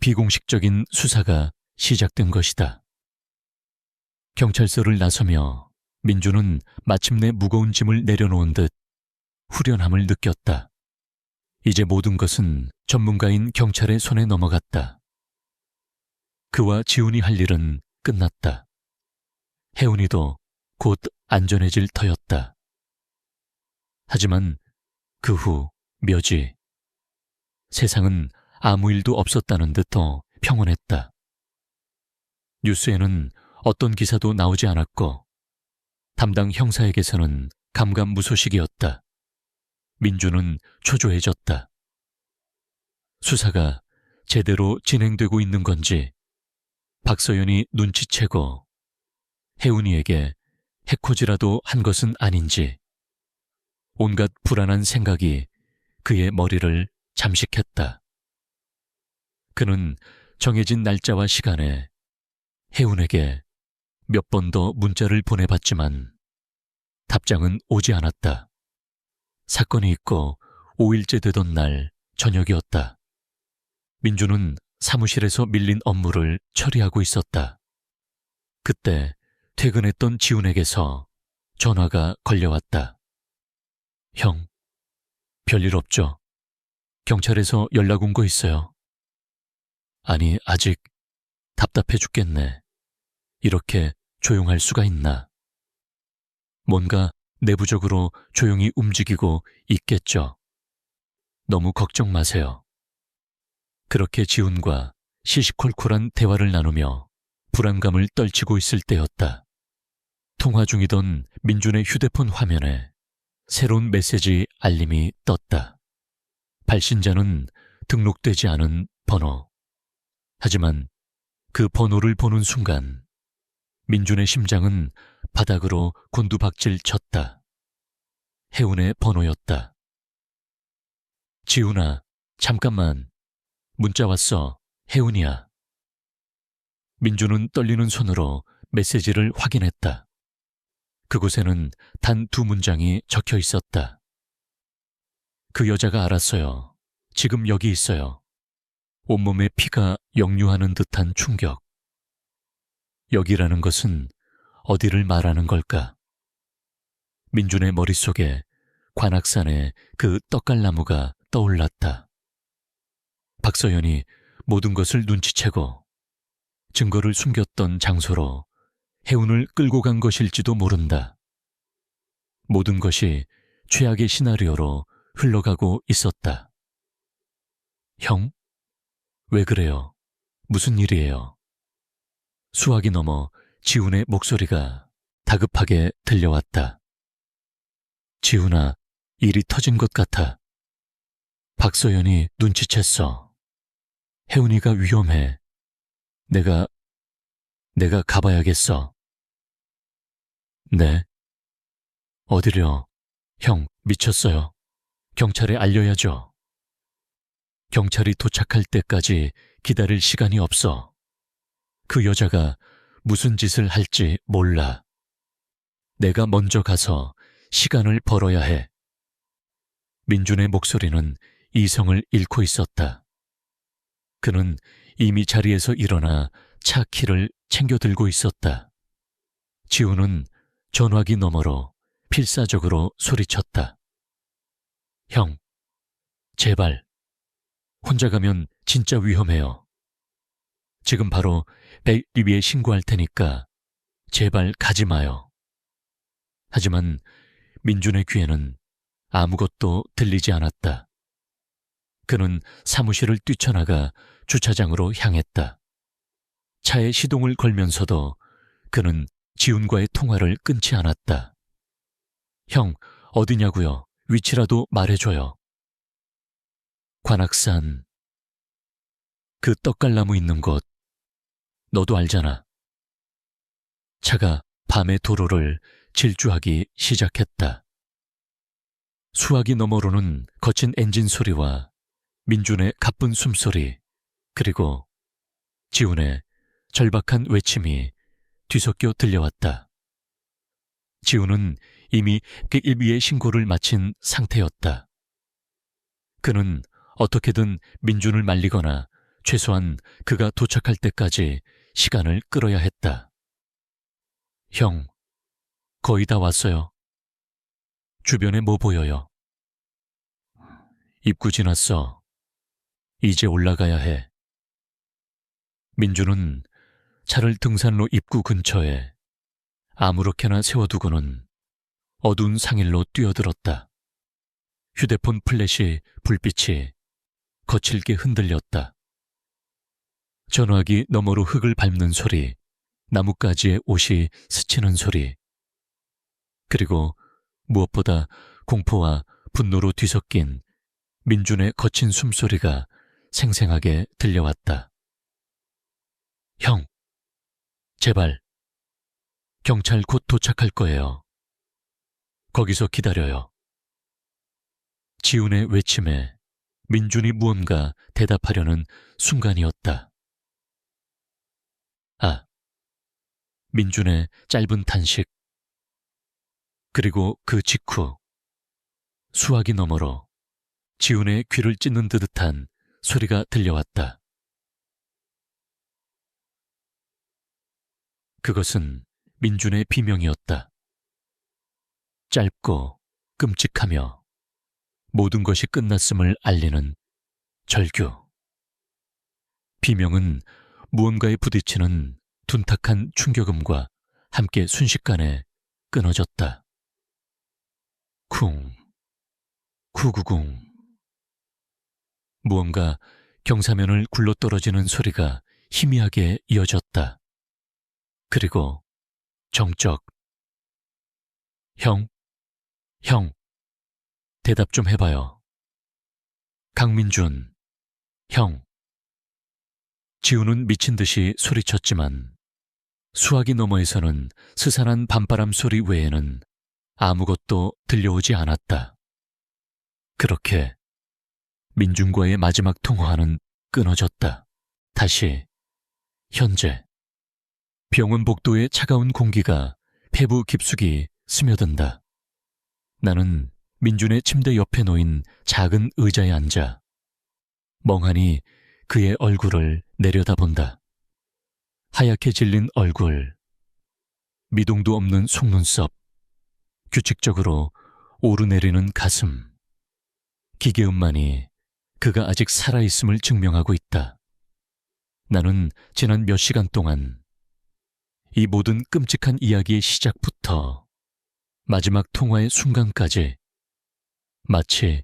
비공식적인 수사가 시작된 것이다. 경찰서를 나서며 민주는 마침내 무거운 짐을 내려놓은 듯 후련함을 느꼈다. 이제 모든 것은 전문가인 경찰의 손에 넘어갔다. 그와 지훈이 할 일은 끝났다. 혜운이도 곧 안전해질 터였다. 하지만 그 후 몇이 세상은 아무 일도 없었다는 듯 더 평온했다. 뉴스에는 어떤 기사도 나오지 않았고 담당 형사에게서는 감감무소식이었다. 민주는 초조해졌다. 수사가 제대로 진행되고 있는 건지 박서연이 눈치채고 혜운이에게 해코지라도 한 것은 아닌지 온갖 불안한 생각이 그의 머리를 잠식했다. 그는 정해진 날짜와 시간에 혜운에게 몇 번 더 문자를 보내봤지만 답장은 오지 않았다. 사건이 있고 5일째 되던 날 저녁이었다. 민주는 사무실에서 밀린 업무를 처리하고 있었다. 그때 퇴근했던 지훈에게서 전화가 걸려왔다. 형, 별일 없죠? 경찰에서 연락 온 거 있어요. 아니, 아직 답답해 죽겠네. 이렇게 조용할 수가 있나? 뭔가 내부적으로 조용히 움직이고 있겠죠. 너무 걱정 마세요. 그렇게 지훈과 시시콜콜한 대화를 나누며 불안감을 떨치고 있을 때였다. 통화 중이던 민준의 휴대폰 화면에 새로운 메시지 알림이 떴다. 발신자는 등록되지 않은 번호. 하지만 그 번호를 보는 순간 민준의 심장은 바닥으로 곤두박질 쳤다. 혜운의 번호였다. 지훈아, 잠깐만. 문자 왔어. 혜운이야. 민준은 떨리는 손으로 메시지를 확인했다. 그곳에는 단 2문장이 적혀 있었다. 그 여자가 알았어요. 지금 여기 있어요. 온몸에 피가 역류하는 듯한 충격. 여기라는 것은 어디를 말하는 걸까? 민준의 머릿속에 관악산의 그 떡갈나무가 떠올랐다. 박서연이 모든 것을 눈치채고 증거를 숨겼던 장소로 해운을 끌고 간 것일지도 모른다. 모든 것이 최악의 시나리오로 흘러가고 있었다. 형? 왜 그래요? 무슨 일이에요? 수화기 넘어 지훈의 목소리가 다급하게 들려왔다. 지훈아, 일이 터진 것 같아. 박서연이 눈치챘어. 혜운이가 위험해. 내가 가봐야겠어. 네. 어디려? 형, 미쳤어요. 경찰에 알려야죠. 경찰이 도착할 때까지 기다릴 시간이 없어. 그 여자가 무슨 짓을 할지 몰라. 내가 먼저 가서 시간을 벌어야 해. 민준의 목소리는 이성을 잃고 있었다. 그는 이미 자리에서 일어나 차 키를 챙겨 들고 있었다. 지우는 전화기 너머로 필사적으로 소리쳤다. 형, 제발. 혼자 가면 진짜 위험해요. 지금 바로 112에 신고할 테니까 제발 가지 마요. 하지만 민준의 귀에는 아무것도 들리지 않았다. 그는 사무실을 뛰쳐나가 주차장으로 향했다. 차에 시동을 걸면서도 그는 지훈과의 통화를 끊지 않았다. 형, 어디냐고요? 위치라도 말해줘요. 관악산, 그 떡갈나무 있는 곳, 너도 알잖아. 차가 밤의 도로를 질주하기 시작했다. 수화기 너머로는 거친 엔진 소리와 민준의 가쁜 숨소리, 그리고 지훈의 절박한 외침이 뒤섞여 들려왔다. 지훈은 이미 112의 신고를 마친 상태였다. 그는 어떻게든 민준을 말리거나 최소한 그가 도착할 때까지 시간을 끌어야 했다. 형, 거의 다 왔어요. 주변에 뭐 보여요? 입구 지났어. 이제 올라가야 해. 민준은 차를 등산로 입구 근처에 아무렇게나 세워두고는 어두운 상일로 뛰어들었다. 휴대폰 플래시 불빛이 거칠게 흔들렸다. 전화기 너머로 흙을 밟는 소리, 나뭇가지에 옷이 스치는 소리, 그리고 무엇보다 공포와 분노로 뒤섞인 민준의 거친 숨소리가 생생하게 들려왔다. 형, 제발. 경찰 곧 도착할 거예요. 거기서 기다려요. 지훈의 외침에 민준이 무언가 대답하려는 순간이었다. 아, 민준의 짧은 탄식. 그리고 그 직후 수화기 너머로 지훈의 귀를 찢는 듯한 소리가 들려왔다. 그것은 민준의 비명이었다. 짧고 끔찍하며 모든 것이 끝났음을 알리는 절규. 비명은 무언가에 부딪히는 둔탁한 충격음과 함께 순식간에 끊어졌다. 쿵, 구구궁. 무언가 경사면을 굴러떨어지는 소리가 희미하게 이어졌다. 그리고 정적. 형, 대답 좀 해봐요. 강민준, 형. 지우는 미친 듯이 소리쳤지만 수화기 너머에서는 스산한 밤바람 소리 외에는 아무것도 들려오지 않았다. 그렇게 민준과의 마지막 통화는 끊어졌다. 다시 현재 병원 복도의 차가운 공기가 폐부 깊숙이 스며든다. 나는 민준의 침대 옆에 놓인 작은 의자에 앉아 멍하니 그의 얼굴을 내려다본다. 하얗게 질린 얼굴, 미동도 없는 속눈썹, 규칙적으로 오르내리는 가슴. 기계음만이 그가 아직 살아있음을 증명하고 있다. 나는 지난 몇 시간 동안 이 모든 끔찍한 이야기의 시작부터 마지막 통화의 순간까지 마치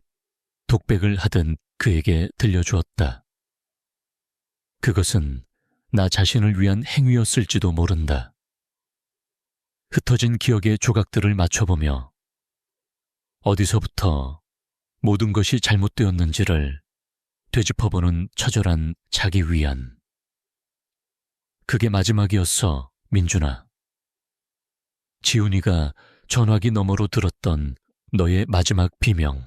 독백을 하듯 그에게 들려주었다. 그것은 나 자신을 위한 행위였을지도 모른다. 흩어진 기억의 조각들을 맞춰보며 어디서부터 모든 것이 잘못되었는지를 되짚어보는 처절한 자기 위안. 그게 마지막이었어, 민준아. 지훈이가 전화기 너머로 들었던 너의 마지막 비명.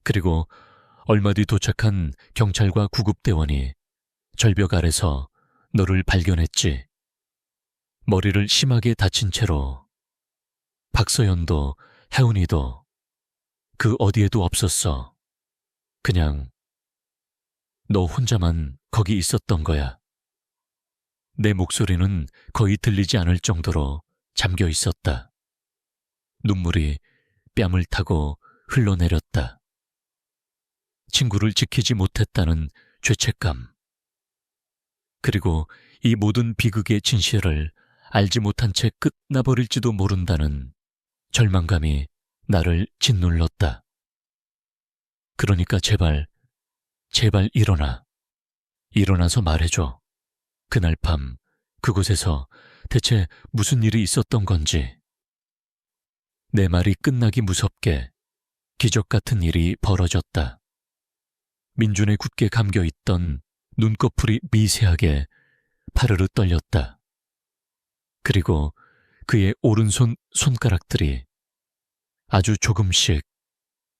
그리고 얼마 뒤 도착한 경찰과 구급대원이 절벽 아래서 너를 발견했지. 머리를 심하게 다친 채로. 박서연도 혜운이도 그 어디에도 없었어. 그냥 너 혼자만 거기 있었던 거야. 내 목소리는 거의 들리지 않을 정도로 잠겨 있었다. 눈물이 뺨을 타고 흘러내렸다. 친구를 지키지 못했다는 죄책감. 그리고 이 모든 비극의 진실을 알지 못한 채 끝나버릴지도 모른다는 절망감이 나를 짓눌렀다. 그러니까 제발 일어나. 일어나서 말해줘. 그날 밤 그곳에서 대체 무슨 일이 있었던 건지. 내 말이 끝나기 무섭게 기적 같은 일이 벌어졌다. 민준의 굳게 감겨있던 눈꺼풀이 미세하게 파르르 떨렸다. 그리고 그의 오른손 손가락들이 아주 조금씩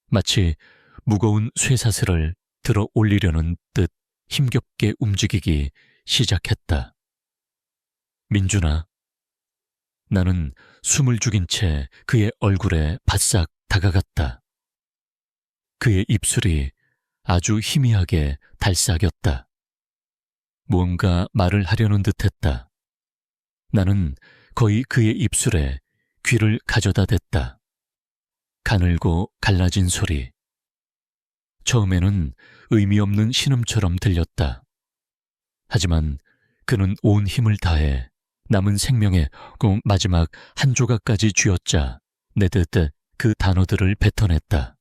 마치 무거운 쇠사슬을 들어 올리려는 듯 힘겹게 움직이기 시작했다. 민준아. 나는 숨을 죽인 채 그의 얼굴에 바싹 다가갔다. 그의 입술이 아주 희미하게 달싹였다. 무언가 말을 하려는 듯했다. 나는 거의 그의 입술에 귀를 가져다 댔다. 가늘고 갈라진 소리. 처음에는 의미 없는 신음처럼 들렸다. 하지만 그는 온 힘을 다해 남은 생명의 마지막 한 조각까지 쥐어짜 내듯 그 단어들을 뱉어냈다.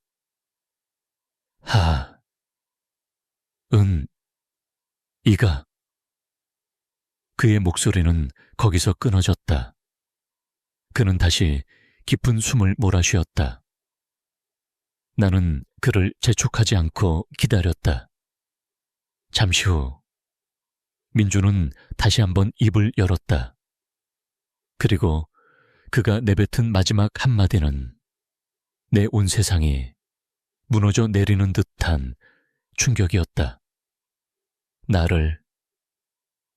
하, 이가. 그의 목소리는 거기서 끊어졌다. 그는 다시 깊은 숨을 몰아쉬었다. 나는 그를 재촉하지 않고 기다렸다. 잠시 후 민주는 다시 한번 입을 열었다. 그리고 그가 내뱉은 마지막 한마디는 내 온 세상이 무너져 내리는 듯한 충격이었다. 나를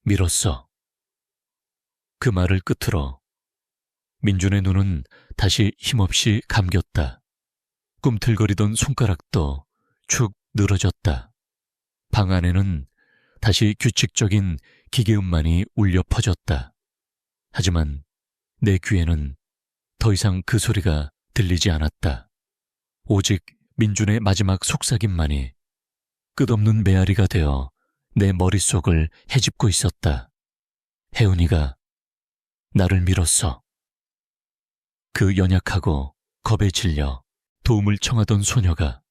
밀었어. 그 말을 끝으로 민준의 눈은 다시 힘없이 감겼다. 꿈틀거리던 손가락도 축 늘어졌다. 방 안에는 다시 규칙적인 기계음만이 울려 퍼졌다. 하지만 내 귀에는 더 이상 그 소리가 들리지 않았다. 오직 민준의 마지막 속삭임만이 끝없는 메아리가 되어 내 머릿속을 헤집고 있었다. 혜은이가 나를 밀었어. 그 연약하고 겁에 질려 도움을 청하던 소녀가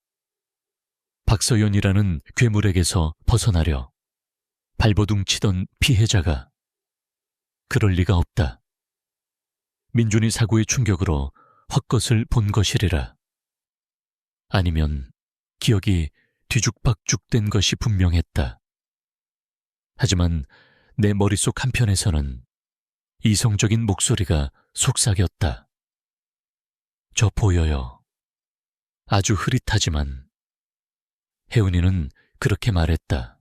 박서연이라는 괴물에게서 벗어나려 발버둥 치던 피해자가 그럴 리가 없다. 민준이 사고의 충격으로 헛것을 본 것이리라. 아니면 기억이 뒤죽박죽된 것이 분명했다. 하지만 내 머릿속 한편에서는 이성적인 목소리가 속삭였다. 저 보여요. 아주 흐릿하지만. 혜은이는 그렇게 말했다.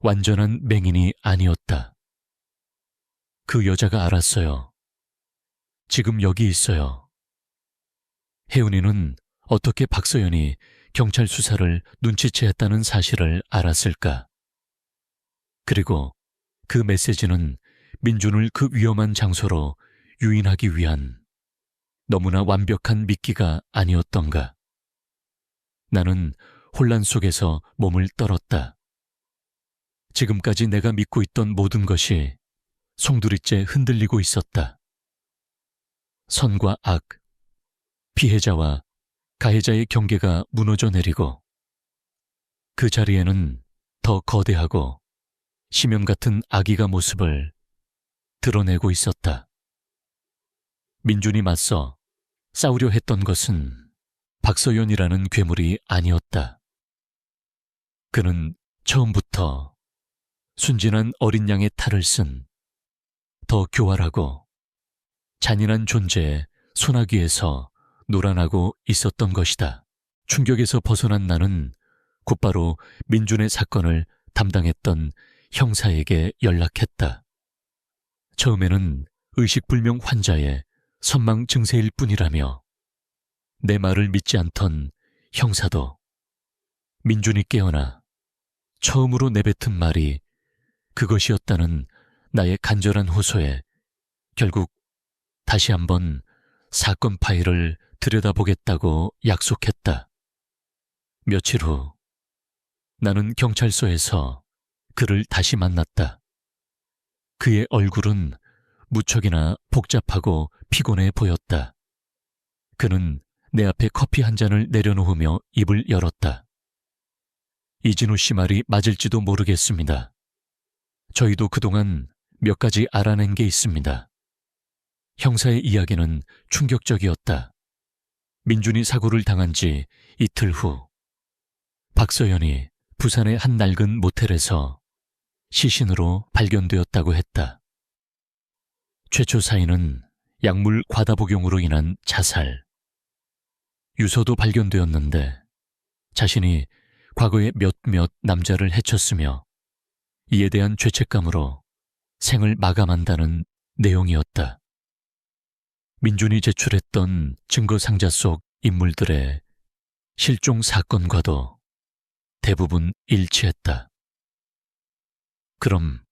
완전한 맹인이 아니었다. 그 여자가 알았어요. 지금 여기 있어요. 혜은이는 어떻게 박서연이 경찰 수사를 눈치채했다는 사실을 알았을까? 그리고 그 메시지는 민준을 그 위험한 장소로 유인하기 위한 너무나 완벽한 미끼가 아니었던가. 나는 혼란 속에서 몸을 떨었다. 지금까지 내가 믿고 있던 모든 것이 송두리째 흔들리고 있었다. 선과 악, 피해자와 가해자의 경계가 무너져 내리고 그 자리에는 더 거대하고 심연 같은 악의가 모습을 드러내고 있었다. 민준이 맞서 싸우려 했던 것은 박서연이라는 괴물이 아니었다. 그는 처음부터 순진한 어린 양의 탈을 쓴 더 교활하고 잔인한 존재의 소나기에서 놀아나고 있었던 것이다. 충격에서 벗어난 나는 곧바로 민준의 사건을 담당했던 형사에게 연락했다. 처음에는 의식불명 환자의 선망 증세일 뿐이라며 내 말을 믿지 않던 형사도 민준이 깨어나 처음으로 내뱉은 말이 그것이었다는 나의 간절한 호소에 결국 다시 한번 사건 파일을 들여다보겠다고 약속했다. 며칠 후 나는 경찰서에서 그를 다시 만났다. 그의 얼굴은 무척이나 복잡하고 피곤해 보였다. 그는 내 앞에 커피 한 잔을 내려놓으며 입을 열었다. 이진우 씨 말이 맞을지도 모르겠습니다. 저희도 그동안 몇 가지 알아낸 게 있습니다. 형사의 이야기는 충격적이었다. 민준이 사고를 당한 지 이틀 후 박서연이 부산의 한 낡은 모텔에서 시신으로 발견되었다고 했다. 최초 사인은 약물 과다 복용으로 인한 자살. 유서도 발견되었는데 자신이 과거에 몇몇 남자를 해쳤으며 이에 대한 죄책감으로 생을 마감한다는 내용이었다. 민준이 제출했던 증거상자 속 인물들의 실종 사건과도 대부분 일치했다. 그럼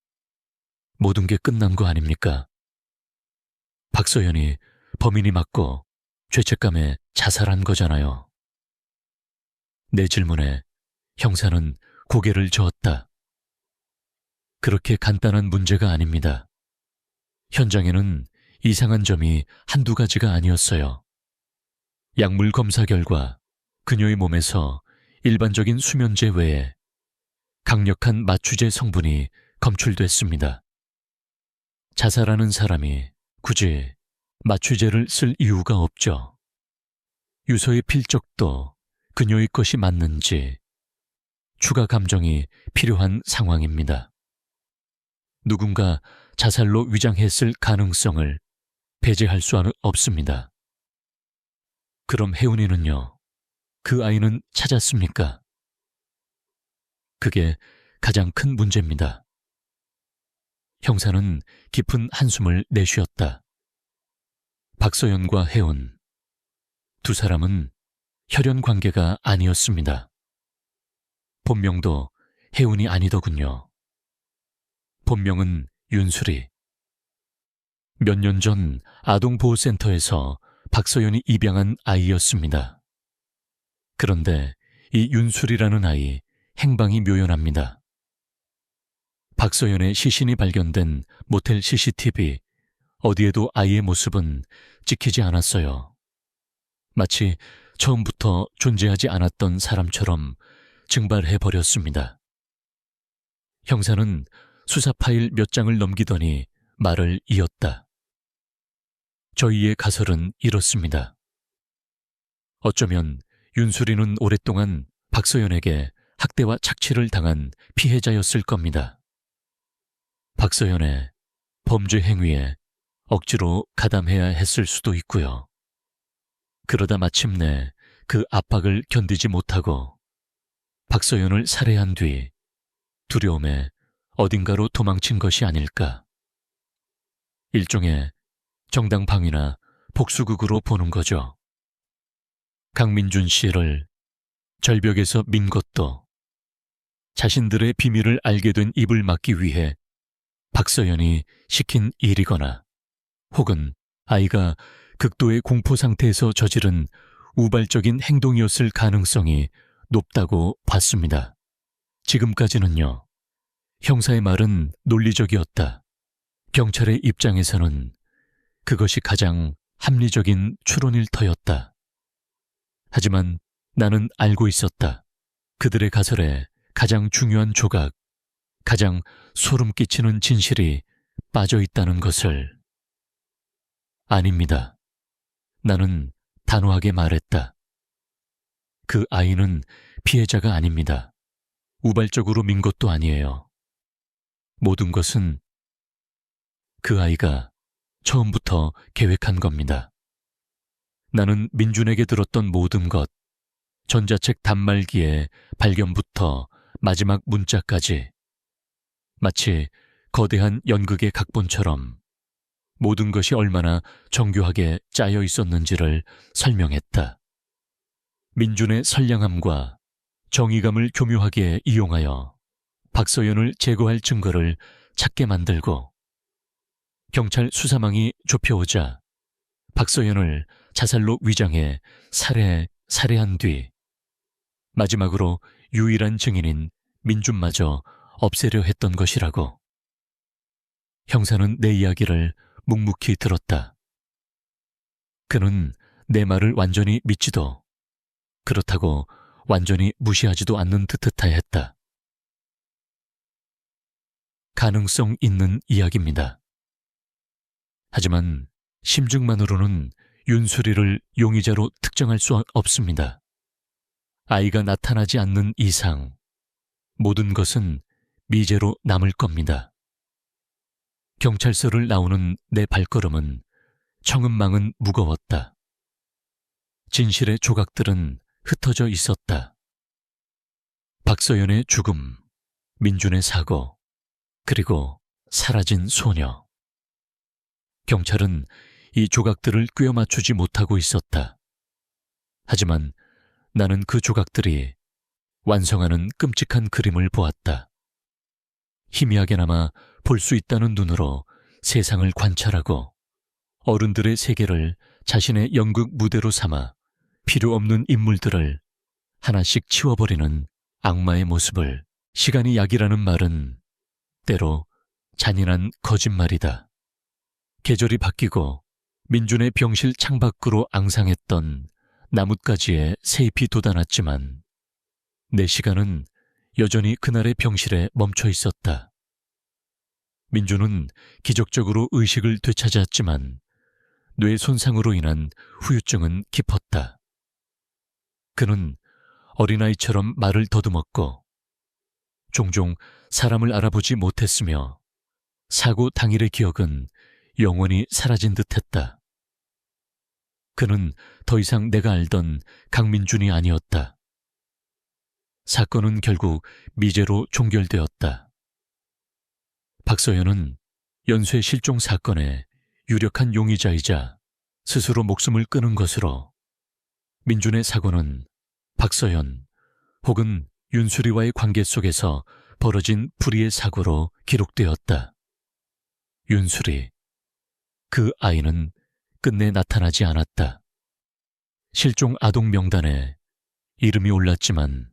모든 게 끝난 거 아닙니까? 박서연이 범인이 맞고 죄책감에 자살한 거잖아요. 내 질문에 형사는 고개를 저었다. 그렇게 간단한 문제가 아닙니다. 현장에는 이상한 점이 한두 가지가 아니었어요. 약물 검사 결과 그녀의 몸에서 일반적인 수면제 외에 강력한 마취제 성분이 검출됐습니다. 자살하는 사람이 굳이 마취제를 쓸 이유가 없죠. 유서의 필적도 그녀의 것이 맞는지 추가 감정이 필요한 상황입니다. 누군가 자살로 위장했을 가능성을 배제할 수는 없습니다. 그럼 혜운이는요? 그 아이는 찾았습니까? 그게 가장 큰 문제입니다. 형사는 깊은 한숨을 내쉬었다. 박서연과 혜운, 두 사람은 혈연 관계가 아니었습니다. 본명도 혜운이 아니더군요. 본명은 윤수리. 몇 년 전 아동보호센터에서 박서연이 입양한 아이였습니다. 그런데 이 윤수리라는 아이 행방이 묘연합니다. 박서연의 시신이 발견된 모텔 CCTV 어디에도 아이의 모습은 찍히지 않았어요. 마치 처음부터 존재하지 않았던 사람처럼 증발해버렸습니다. 형사는 수사 파일 몇 장을 넘기더니 말을 이었다. 저희의 가설은 이렇습니다. 어쩌면 윤수리는 오랫동안 박서연에게 학대와 착취를 당한 피해자였을 겁니다. 박서연의 범죄 행위에 억지로 가담해야 했을 수도 있고요. 그러다 마침내 그 압박을 견디지 못하고 박서연을 살해한 뒤 두려움에 어딘가로 도망친 것이 아닐까. 일종의 정당방위나 복수극으로 보는 거죠. 강민준 씨를 절벽에서 민 것도 자신들의 비밀을 알게 된 입을 막기 위해 박서연이 시킨 일이거나 혹은 아이가 극도의 공포 상태에서 저지른 우발적인 행동이었을 가능성이 높다고 봤습니다. 지금까지는요. 형사의 말은 논리적이었다. 경찰의 입장에서는 그것이 가장 합리적인 추론일 터였다. 하지만 나는 알고 있었다. 그들의 가설에 가장 중요한 조각, 가장 소름 끼치는 진실이 빠져 있다는 것을. 아닙니다. 나는 단호하게 말했다. 그 아이는 피해자가 아닙니다. 우발적으로 민 것도 아니에요. 모든 것은 그 아이가 처음부터 계획한 겁니다. 나는 민준에게 들었던 모든 것, 전자책 단말기의 발견부터 마지막 문자까지 마치 거대한 연극의 각본처럼 모든 것이 얼마나 정교하게 짜여 있었는지를 설명했다. 민준의 선량함과 정의감을 교묘하게 이용하여 박서연을 제거할 증거를 찾게 만들고 경찰 수사망이 좁혀오자 박서연을 자살로 위장해 살해한 뒤 마지막으로 유일한 증인인 민준마저 없애려 했던 것이라고. 형사는 내 이야기를 묵묵히 들었다. 그는 내 말을 완전히 믿지도 그렇다고 완전히 무시하지도 않는 듯하여 했다. 가능성 있는 이야기입니다. 하지만 심증만으로는 윤수리를 용의자로 특정할 수 없습니다. 아이가 나타나지 않는 이상 모든 것은 미제로 남을 겁니다. 경찰서를 나오는 내 발걸음은 청음망은 무거웠다. 진실의 조각들은 흩어져 있었다. 박서연의 죽음, 민준의 사고, 그리고 사라진 소녀. 경찰은 이 조각들을 꿰어 맞추지 못하고 있었다. 하지만 나는 그 조각들이 완성하는 끔찍한 그림을 보았다. 희미하게나마 볼 수 있다는 눈으로 세상을 관찰하고 어른들의 세계를 자신의 연극 무대로 삼아 필요 없는 인물들을 하나씩 치워버리는 악마의 모습을. 시간이 약이라는 말은 때로 잔인한 거짓말이다. 계절이 바뀌고 민준의 병실 창밖으로 앙상했던 나뭇가지에 새잎이 돋아났지만 내 시간은 여전히 그날의 병실에 멈춰 있었다. 민준은 기적적으로 의식을 되찾았지만 뇌 손상으로 인한 후유증은 깊었다. 그는 어린아이처럼 말을 더듬었고 종종 사람을 알아보지 못했으며 사고 당일의 기억은 영원히 사라진 듯했다. 그는 더 이상 내가 알던 강민준이 아니었다. 사건은 결국 미제로 종결되었다. 박서연은 연쇄 실종 사건의 유력한 용의자이자 스스로 목숨을 끊은 것으로 민준의 사고는 박서연 혹은 윤수리와의 관계 속에서 벌어진 불의의 사고로 기록되었다. 윤수리, 그 아이는 끝내 나타나지 않았다. 실종 아동 명단에 이름이 올랐지만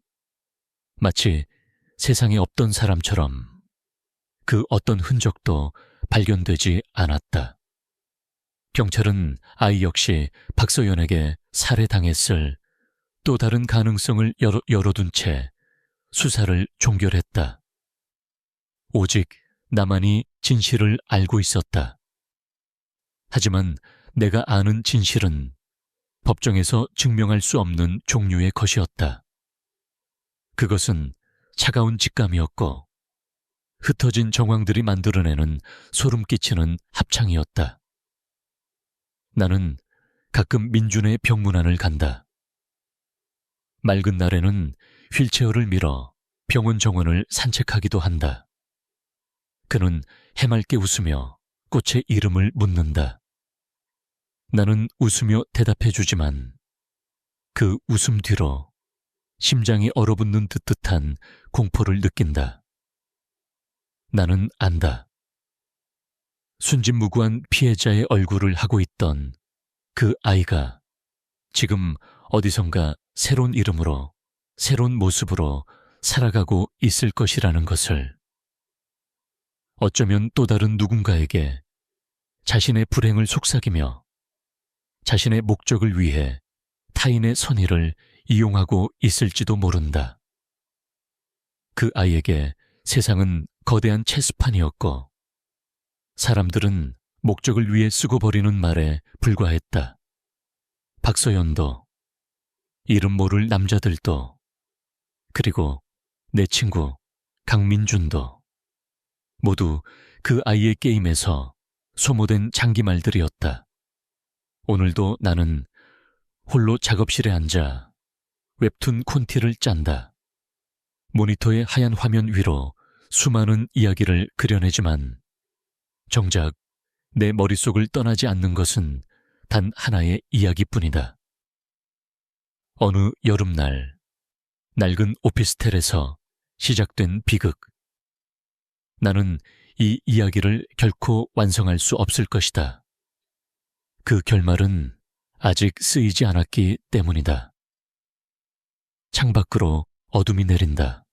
마치 세상에 없던 사람처럼 그 어떤 흔적도 발견되지 않았다. 경찰은 아이 역시 박서연에게 살해당했을 또 다른 가능성을 열어둔 채 수사를 종결했다. 오직 나만이 진실을 알고 있었다. 하지만 내가 아는 진실은 법정에서 증명할 수 없는 종류의 것이었다. 그것은 차가운 직감이었고 흩어진 정황들이 만들어내는 소름 끼치는 합창이었다. 나는 가끔 민준의 병문안을 간다. 맑은 날에는 휠체어를 밀어 병원 정원을 산책하기도 한다. 그는 해맑게 웃으며 꽃의 이름을 묻는다. 나는 웃으며 대답해주지만 그 웃음 뒤로 심장이 얼어붙는 듯한 공포를 느낀다. 나는 안다. 순진무구한 피해자의 얼굴을 하고 있던 그 아이가 지금 어디선가 새로운 이름으로, 새로운 모습으로 살아가고 있을 것이라는 것을, 어쩌면 또 다른 누군가에게 자신의 불행을 속삭이며 자신의 목적을 위해 타인의 선의를 이용하고 있을지도 모른다. 그 아이에게 세상은 거대한 체스판이었고 사람들은 목적을 위해 쓰고 버리는 말에 불과했다. 박서연도, 이름 모를 남자들도, 그리고 내 친구 강민준도 모두 그 아이의 게임에서 소모된 장기말들이었다. 오늘도 나는 홀로 작업실에 앉아 웹툰 콘티를 짠다. 모니터의 하얀 화면 위로 수많은 이야기를 그려내지만 정작 내 머릿속을 떠나지 않는 것은 단 하나의 이야기뿐이다. 어느 여름날, 낡은 오피스텔에서 시작된 비극. 나는 이 이야기를 결코 완성할 수 없을 것이다. 그 결말은 아직 쓰이지 않았기 때문이다. 창밖으로 어둠이 내린다.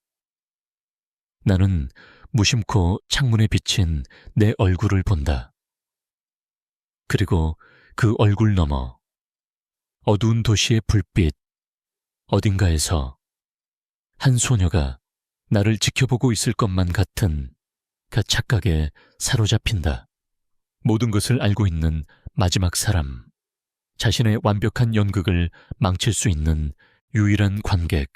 나는 무심코 창문에 비친 내 얼굴을 본다. 그리고 그 얼굴 너머, 어두운 도시의 불빛, 어딘가에서 한 소녀가 나를 지켜보고 있을 것만 같은 그 착각에 사로잡힌다. 모든 것을 알고 있는 마지막 사람, 자신의 완벽한 연극을 망칠 수 있는 유일한 관객.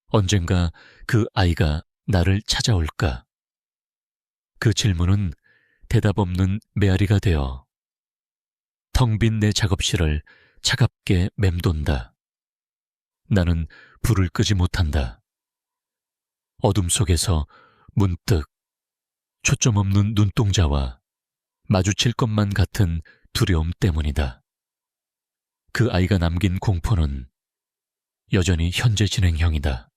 언젠가 그 아이가 나를 찾아올까? 그 질문은 대답 없는 메아리가 되어 텅 빈 내 작업실을 차갑게 맴돈다. 나는 불을 끄지 못한다. 어둠 속에서 문득 초점 없는 눈동자와 마주칠 것만 같은 두려움 때문이다. 그 아이가 남긴 공포는 여전히 현재 진행형이다.